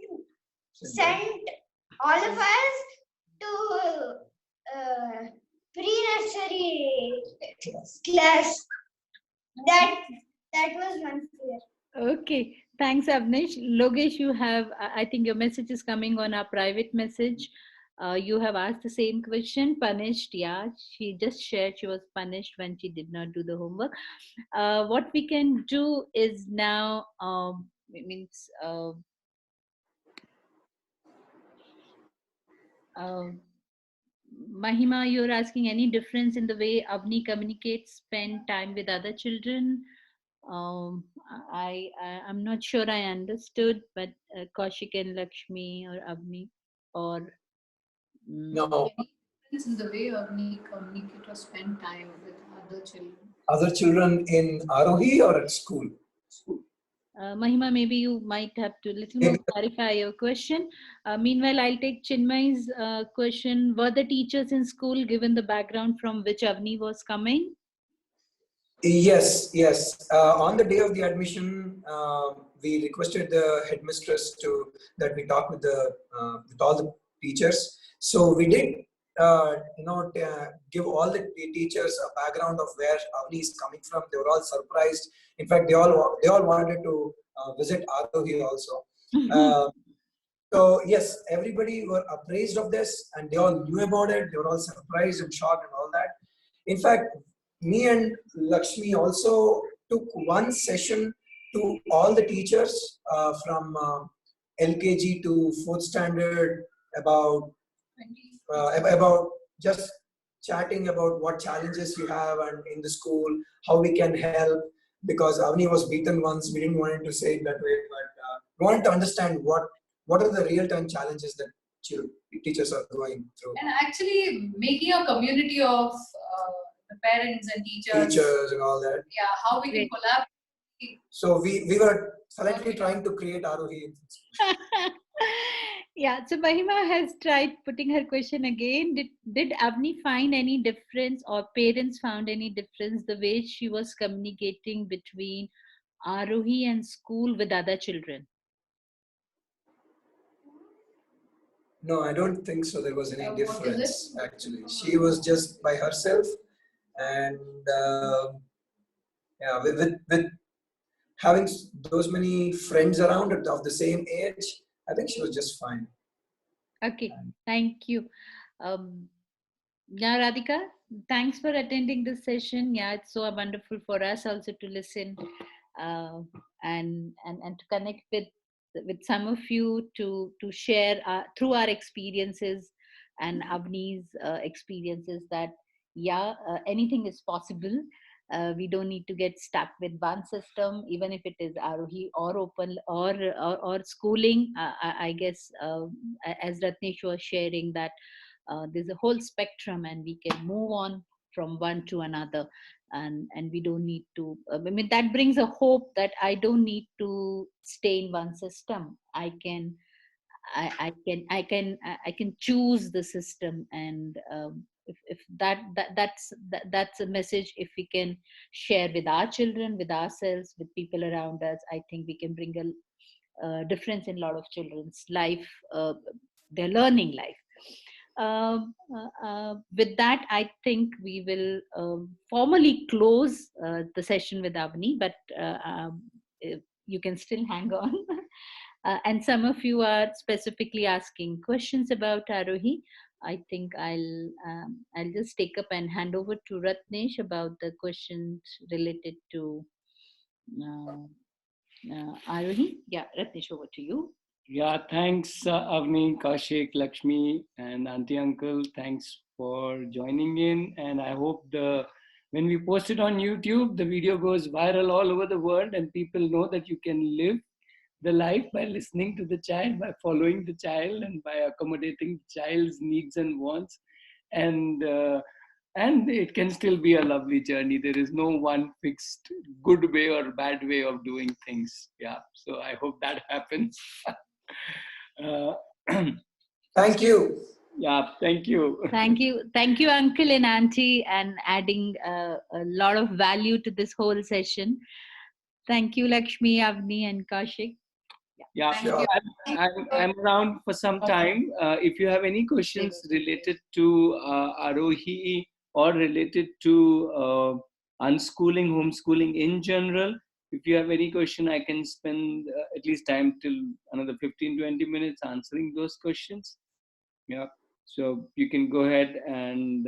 all of us to pre-nursery class. That was one fear. Okay. Thanks, Avnish. Logesh, you have, I think your message is coming on our private message. You have asked the same question. Punished, yeah. She just shared she was punished when she did not do the homework. What we can do is now, Mahima, you're asking any difference in the way Avni communicates, spend time with other children? I'm not sure I understood, but Kaushik and Lakshmi or Avni or No, Any difference in the way Avni communicate or spend time with other children? other children in Arohi or at school? Mahima, maybe you might have to little more clarify your question. Meanwhile, I'll take Chinmay's question. Were the teachers in school given the background from which Avni was coming? Yes, yes. On the day of the admission, we requested the headmistress that we talk with all the teachers. So we did, give all the teachers a background of where Avni is coming from. They were all surprised. In fact, they all wanted to visit Arohi also. So yes, everybody were appraised of this, and they all knew about it. They were all surprised and shocked and all that. In fact, me and Lakshmi also took one session to all the teachers from LKG to 4th standard about just chatting about what challenges we have and in the school, how we can help. Because Avni was beaten once, we didn't want to say it that way, but we wanted to understand what are the real-time challenges that teachers are going through. And actually making a community of the parents and teachers And all that. Yeah, how we can collaborate. So we were silently trying to create Arohi. Yeah, so Mahima has tried putting her question again. Did Avni find any difference, or parents found any difference the way she was communicating between Arohi and school with other children? No, I don't think so. There was any What is difference it? actually. She was just by herself, and with having those many friends around of the same age, I think she was just fine. Okay, thank you. Yeah, Radhika, thanks for attending this session. Yeah, it's so wonderful for us also to listen and to connect with some of you to share through our experiences and Avni's experiences that anything is possible. We don't need to get stuck with one system, even if it is Arohi or open or schooling. I guess as Ratnesh was sharing that there's a whole spectrum, and we can move on from one to another, and we don't need to. I mean, that brings a hope that I don't need to stay in one system. I can choose the system, and if that's a message, if we can share with our children, with ourselves, with people around us, I think we can bring a difference in a lot of children's life, their learning life. With that, I think we will formally close the session with Avni, but you can still hang on. And some of you are specifically asking questions about Arohi. I think I'll just take up and hand over to Ratnesh about the questions related to Arohi. Yeah, Ratnesh, over to you. Yeah, thanks, Avni, Kaushik, Lakshmi, and Auntie Uncle. Thanks for joining in. And I hope when we post it on YouTube, the video goes viral all over the world and people know that you can live the life by listening to the child, by following the child, and by accommodating the child's needs and wants. And it can still be a lovely journey. There is no one fixed good way or bad way of doing things. Yeah, so I hope that happens. Thank you. Yeah, thank you. Thank you, Uncle and Auntie, and adding a lot of value to this whole session. Thank you, Lakshmi, Avni, and Kaushik. Yeah, Sure. I'm around for some time. If you have any questions related to Arohi or related to unschooling, homeschooling in general, if you have any question, I can spend at least time till another 15-20 minutes answering those questions. Yeah, so you can go ahead and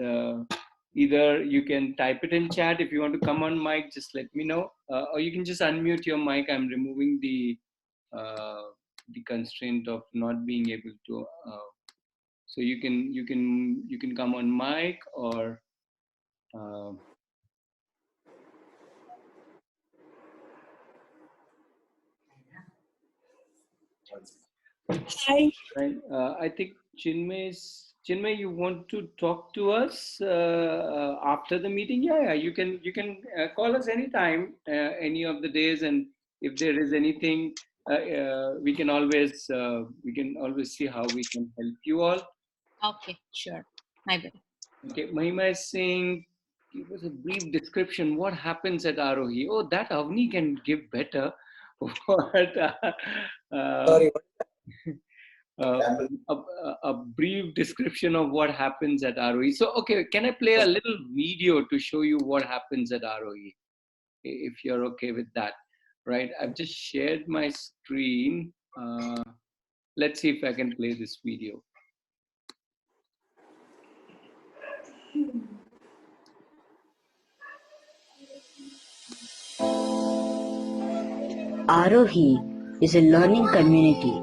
either you can type it in chat. If you want to come on mic, just let me know, or you can just unmute your mic. I'm removing the constraint of not being able to. So you can come on mic or. Hi. Right. I think Chinmay, you want to talk to us after the meeting? Yeah, you can call us anytime, any of the days, and if there is anything, we can always see how we can help you all. Okay, sure. I will. Okay, Mahima is saying, give us a brief description. What happens at Arohi? Oh, that Avni can give better. What? Sorry. A brief description of what happens at Arohi. So, okay, can I play a little video to show you what happens at Arohi? If you're okay with that, right? I've just shared my screen. Let's see if I can play this video. Arohi is a learning community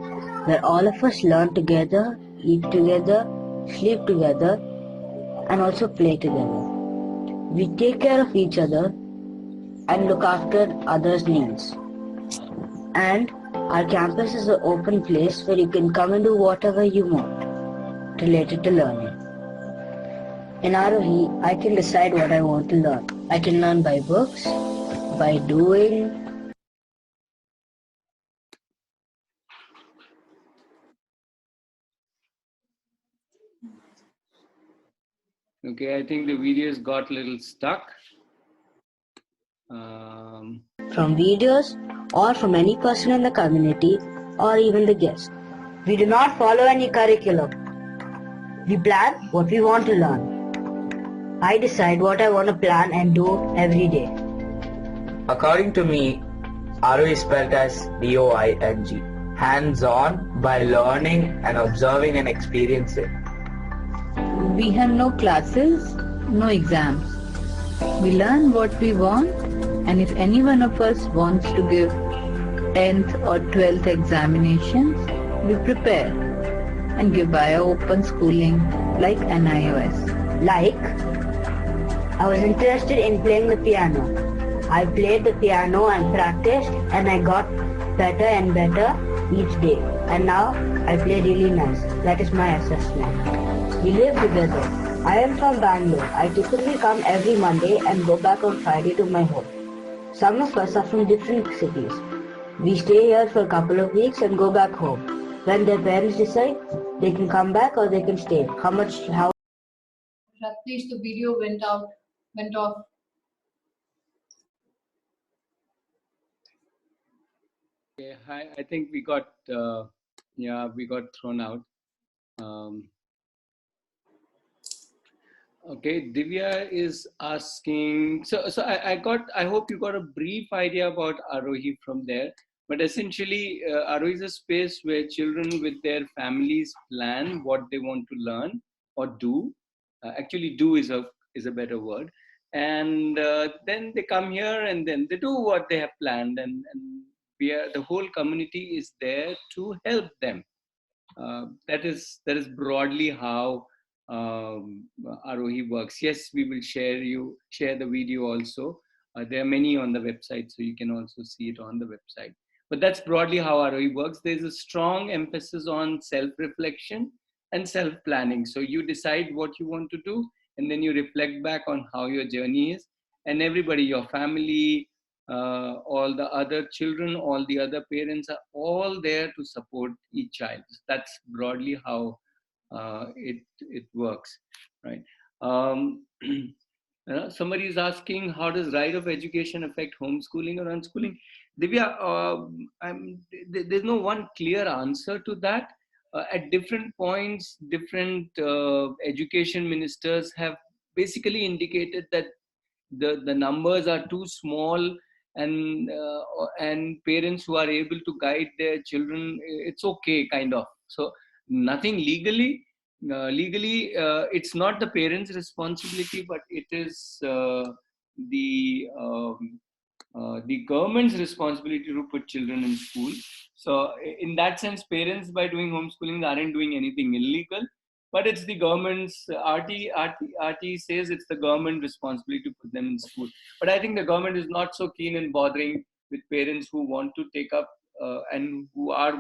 where all of us learn together, eat together, sleep together, and also play together. We take care of each other and look after others' needs. And our campus is an open place where you can come and do whatever you want related to learning. In Arohi, I can decide what I want to learn. I can learn by books, by doing. Okay, I think the video's got a little stuck. From videos or from any person in the community or even the guest. We do not follow any curriculum. We plan what we want to learn. I decide what I want to plan and do every day. According to me, Arohi is spelled as D-O-I-N-G. Hands-on by learning and observing and experiencing. We have no classes, no exams. We learn what we want, and if any one of us wants to give 10th or 12th examinations, we prepare and give via open schooling like NIOS. Like, I was interested in playing the piano. I played the piano and practiced, and I got better and better each day. And now I play really nice. That is my assessment. We live together. I am from Bangalore. I typically come every Monday and go back on Friday to my home. Some of us are from different cities. We stay here for a couple of weeks and go back home. When their parents decide, they can come back or they can stay. Ratnesh, the video went off. Okay, hi. I think we got thrown out. Okay, Divya is asking. So I hope you got a brief idea about Arohi from there. But essentially, Aro is a space where children with their families plan what they want to learn or do. Actually, do is a better word. And then they come here and then they do what they have planned. And the whole community is there to help them. That is broadly how Arohi works. Yes, we will share the video also. There are many on the website, so you can also see it on the website. But that's broadly how Arohi works. There's a strong emphasis on self-reflection and self-planning. So you decide what you want to do, and then you reflect back on how your journey is. And everybody, your family, all the other children, all the other parents are all there to support each child. That's broadly how it works, right? Somebody is asking, how does right of education affect homeschooling or unschooling? Divya, there's no one clear answer to that. At different points, different education ministers have basically indicated that the numbers are too small, and parents who are able to guide their children, it's okay, kind of. So nothing legally it's not the parents' responsibility, but it is the government's responsibility to put children in school. So in that sense, parents by doing homeschooling aren't doing anything illegal, but it's the government's RT says it's the government responsibility to put them in school. But I think the government is not so keen in bothering with parents who want to take up and who are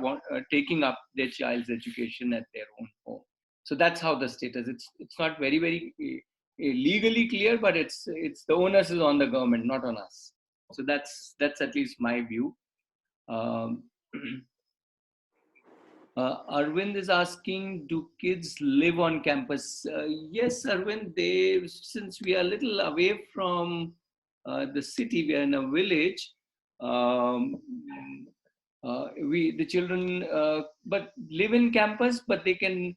taking up their child's education at their own home. So that's how the status. It's not very legally clear, but it's the onus is on the government, not on us. So that's at least my view. Arvind is asking, do kids live on campus? Yes, Arvind, since we are a little away from the city, we are in a village. The children but live in campus, but they can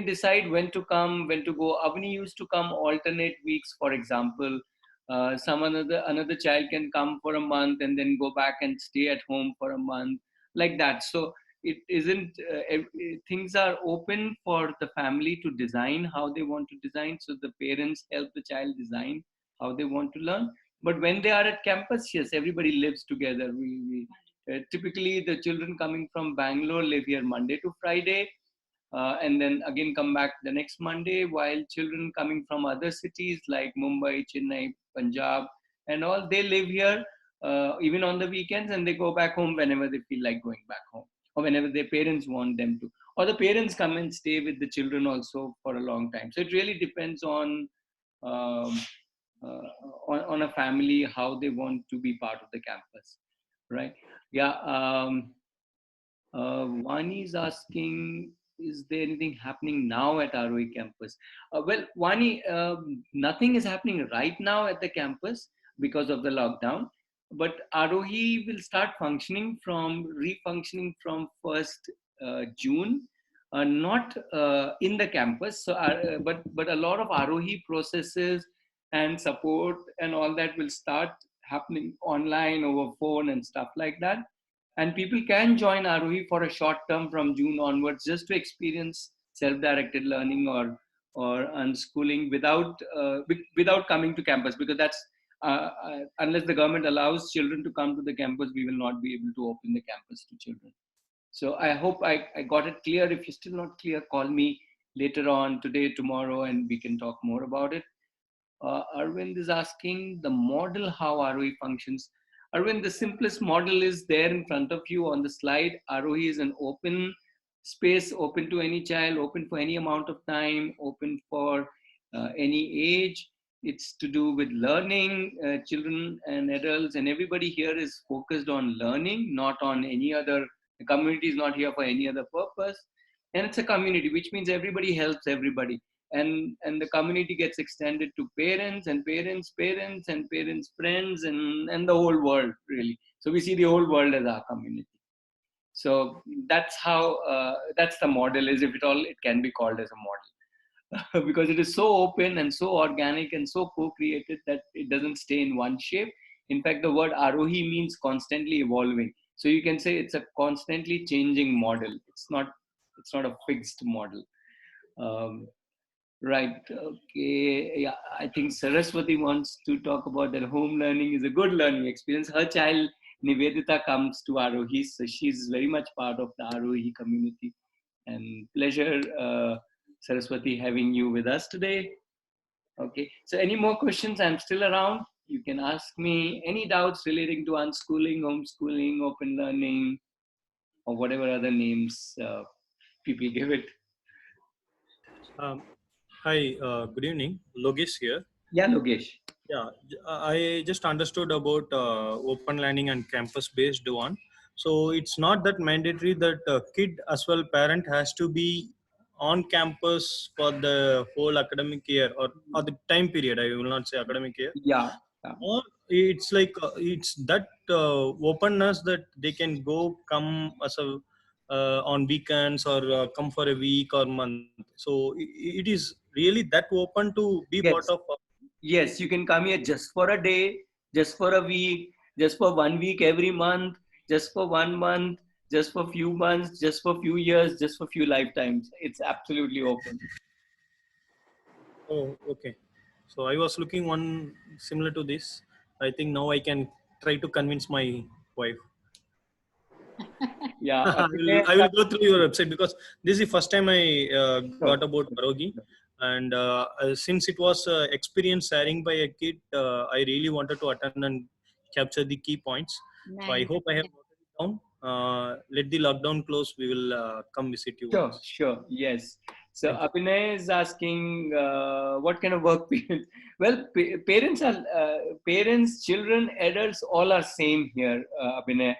decide when to come, when to go. Avni used to come alternate weeks, for example. Some another child can come for a month and then go back and stay at home for a month, like that. So it isn't things are open for the family to design how they want to design. So the parents help the child design how they want to learn. But when they are at campus, yes, everybody lives together. Typically the children coming from Bangalore live here Monday to Friday, and then again come back the next Monday, while children coming from other cities like Mumbai, Chennai, Punjab and all, they live here even on the weekends, and they go back home whenever they feel like going back home, or whenever their parents want them to, or the parents come and stay with the children also for a long time. So it really depends on a family, how they want to be part of the campus, right? Yeah. Vani is asking, is there anything happening now at ROE campus? Well, Vani, nothing is happening right now at the campus because of the lockdown, but ROE will start refunctioning from 1st June, not in the campus. So, but a lot of ROE processes and support and all that will start happening online, over phone and stuff like that. And people can join ROE for a short term from June onwards, just to experience self-directed learning or unschooling without coming to campus, because that's unless the government allows children to come to the campus, we will not be able to open the campus to children. So I hope I got it clear. If you're still not clear, call me later on today, tomorrow, and we can talk more about it. Arvind is asking the model, how ROE functions. Arvind, the simplest model is there in front of you on the slide. ROE is an open space, open to any child, open for any amount of time, open for any age. It's to do with learning. Children and adults and everybody here is focused on learning, not on any other. The community is not here for any other purpose. And it's a community, which means everybody helps everybody. And the community gets extended to parents and parents' parents and parents' friends and the whole world, really. So we see the whole world as our community. So that's how, that's the model, is if at all it can be called as a model. Because it is so open and so organic and so co-created that it doesn't stay in one shape. In fact, the word Arohi means constantly evolving. So you can say it's a constantly changing model. It's not a fixed model. Um, right. Okay. Yeah. I think Saraswati wants to talk about that home learning is a good learning experience. Her child Nivedita comes to Arohi, so she's very much part of the Arohi community. And pleasure, Saraswati, having you with us today. Okay. So any more questions? I'm still around. You can ask me any doubts relating to unschooling, homeschooling, open learning, or whatever other names people give it. Um, Hi, good evening. Logesh here. Yeah, Logesh. Yeah, I just understood about open learning and campus-based one. So it's not that mandatory that kid as well parent has to be on campus for the whole academic year or the time period. I will not say academic year. Yeah. Or it's like it's that openness that they can come as a on weekends or come for a week or month. So it is really that open to be part Yes. of. Yes, you can come here just for a day, just for a week, just for 1 week every month, just for 1 month, just for few months, just for few years, just for few lifetimes. It's absolutely open. Oh, okay. So I was looking one similar to this. I think now I can try to convince my wife. Yeah. I will go through your website because this is the first time I got about Arohi. And since it was experience sharing by a kid, I really wanted to attend and capture the key points. So I Nice. hope I have noted it down. Let the lockdown close. We will come visit you. Sure, once. sure. Yes. So Thank you. Abhinay is asking what kind of work parents. Well, parents, children, adults, all are same here. Abhinay,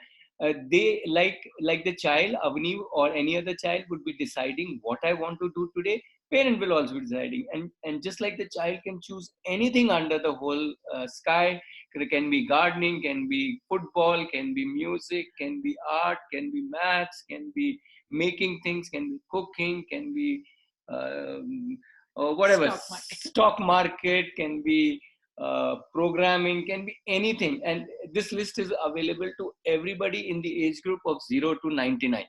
they like the child Avni or any other child would be deciding what I want to do today. Parent will also be deciding, and just like the child can choose anything under the whole sky. It can be gardening, can be football, can be music, can be art, can be maths, can be making things, can be cooking, can be whatever, stock market, can be programming, can be anything. And this list is available to everybody in the age group of 0 to 99.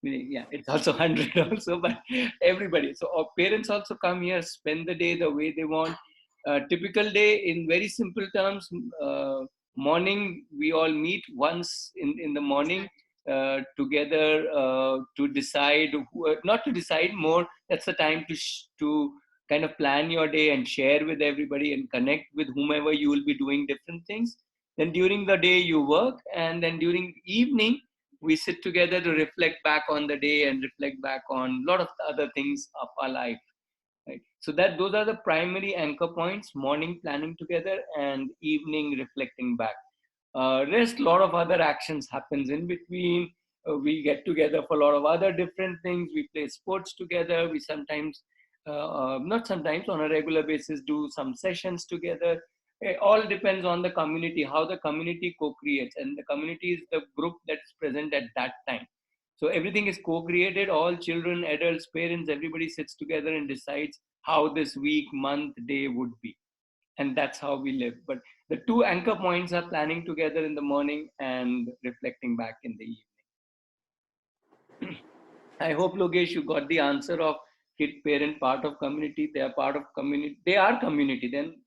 Yeah, it's also 100 also, but everybody. So our parents also come here, spend the day the way they want. Typical day in very simple terms, morning we all meet once in the morning together to decide not to decide more. That's the time to kind of plan your day and share with everybody and connect with whomever you will be doing different things. Then during the day you work, and then during the evening we sit together to reflect back on the day and reflect back on a lot of the other things of our life. Right? So that those are the primary anchor points: morning planning together and evening reflecting back. Rest, a lot of other actions happens in between. We get together for a lot of other different things. We play sports together. We sometimes, not sometimes, on a regular basis, do some sessions together. It all depends on the community, how the community co-creates, and the community is the group that's present at that time. So everything is co-created. All children, adults, parents, everybody sits together and decides how this week, month, day would be, and that's how we live. But the two anchor points are planning together in the morning and reflecting back in the evening. I hope, Logesh, you got the answer of kid parent part of community. They are part of community. They are community. Then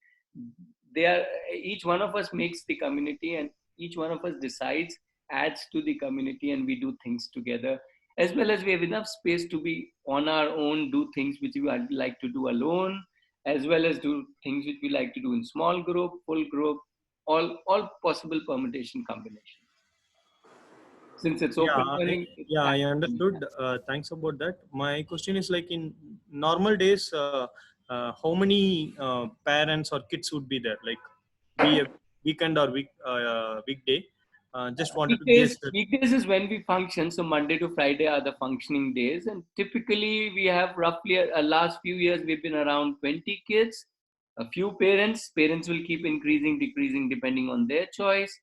they are, each one of us makes the community, and each one of us decides, adds to the community, and we do things together. As well as we have enough space to be on our own, do things which we would like to do alone, as well as do things which we like to do in small group, full group, all possible permutation combinations. Since it's open learning, Yeah, I understood. Thanks about that. My question is like in normal days, how many parents or kids would be there? Like be a weekend or weekday? Just wanted to guess that. Weekdays is when we function. So Monday to Friday are the functioning days, and typically we have roughly last few years we've been around 20 kids. A few parents. Parents will keep increasing, decreasing depending on their choice.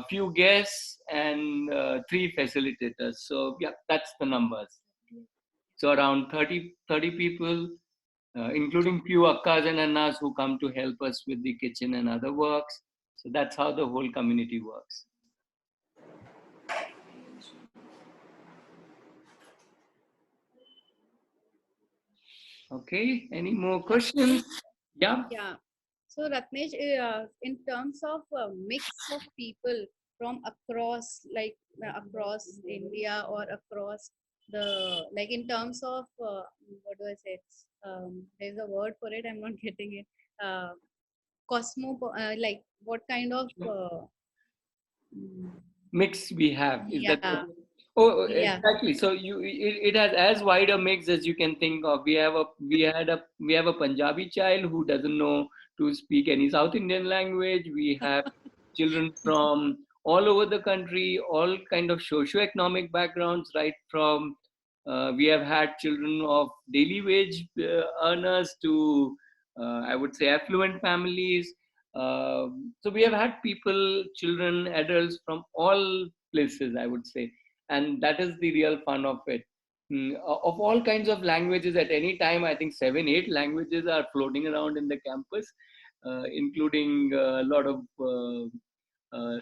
Few guests and 3 facilitators. So yeah, that's the numbers. So around 30 people, including few akkas and annas who come to help us with the kitchen and other works. So that's how the whole community works. Okay, any more questions? Yeah. Yeah. So Ratnesh, in terms of mix of people from across, like across India or across the, like in terms of what do I say? There's a word for it. I'm not getting it. Like what kind of? Mm, Mix we have, is that yeah. oh, Yeah. exactly. So it has as wide a mix as you can think of. We have a Punjabi child who doesn't know to speak any South Indian language. We have children from all over the country, all kind of socio-economic backgrounds, right from we have had children of daily wage earners to I would say affluent families. So we have had people, children, adults from all places, I would say, and that is the real fun of it. Of all kinds of languages at any time, I think 7, 8 languages are floating around in the campus, including a lot of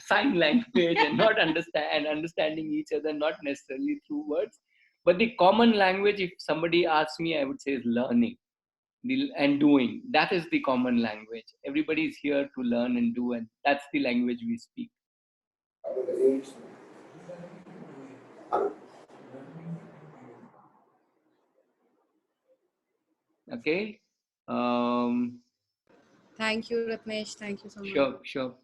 sign language and not understanding each other, not necessarily through words, but the common language. If somebody asks me, I would say is learning and doing. That is the common language. Everybody is here to learn and do, and that's the language we speak. Okay. Thank you, Ratnesh. Thank you so much. Sure.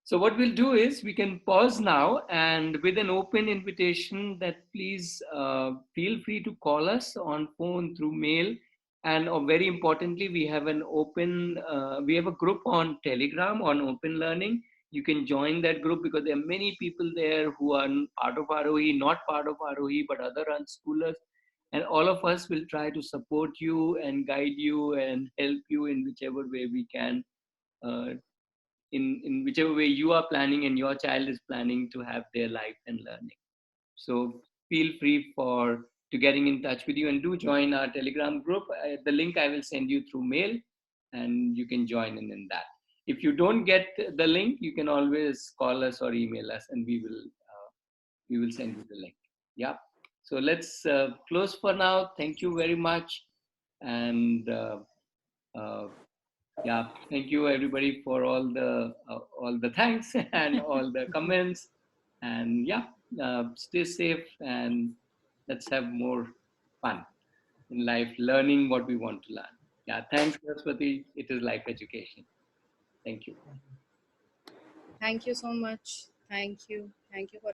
So what we'll do is we can pause now, and with an open invitation that please feel free to call us on phone, through mail, and very importantly, we have we have a group on Telegram on Open Learning. You can join that group because there are many people there who are part of ROE, not part of ROE, but other unschoolers. And all of us will try to support you and guide you and help you in whichever way we can, uh, in whichever way you are planning and your child is planning to have their life and learning. So feel free to getting in touch with you, and do join our Telegram group. The link I will send you through mail, and you can join in that. If you don't get the link, you can always call us or email us, and we will send you the link. Yeah. So let's close for now. Thank you very much, and yeah, thank you everybody for all the thanks and all the comments, and yeah, stay safe and let's have more fun in life, learning what we want to learn. Yeah, thanks Saraswati. It is life education. Thank you. Thank you so much. Thank you. Thank you for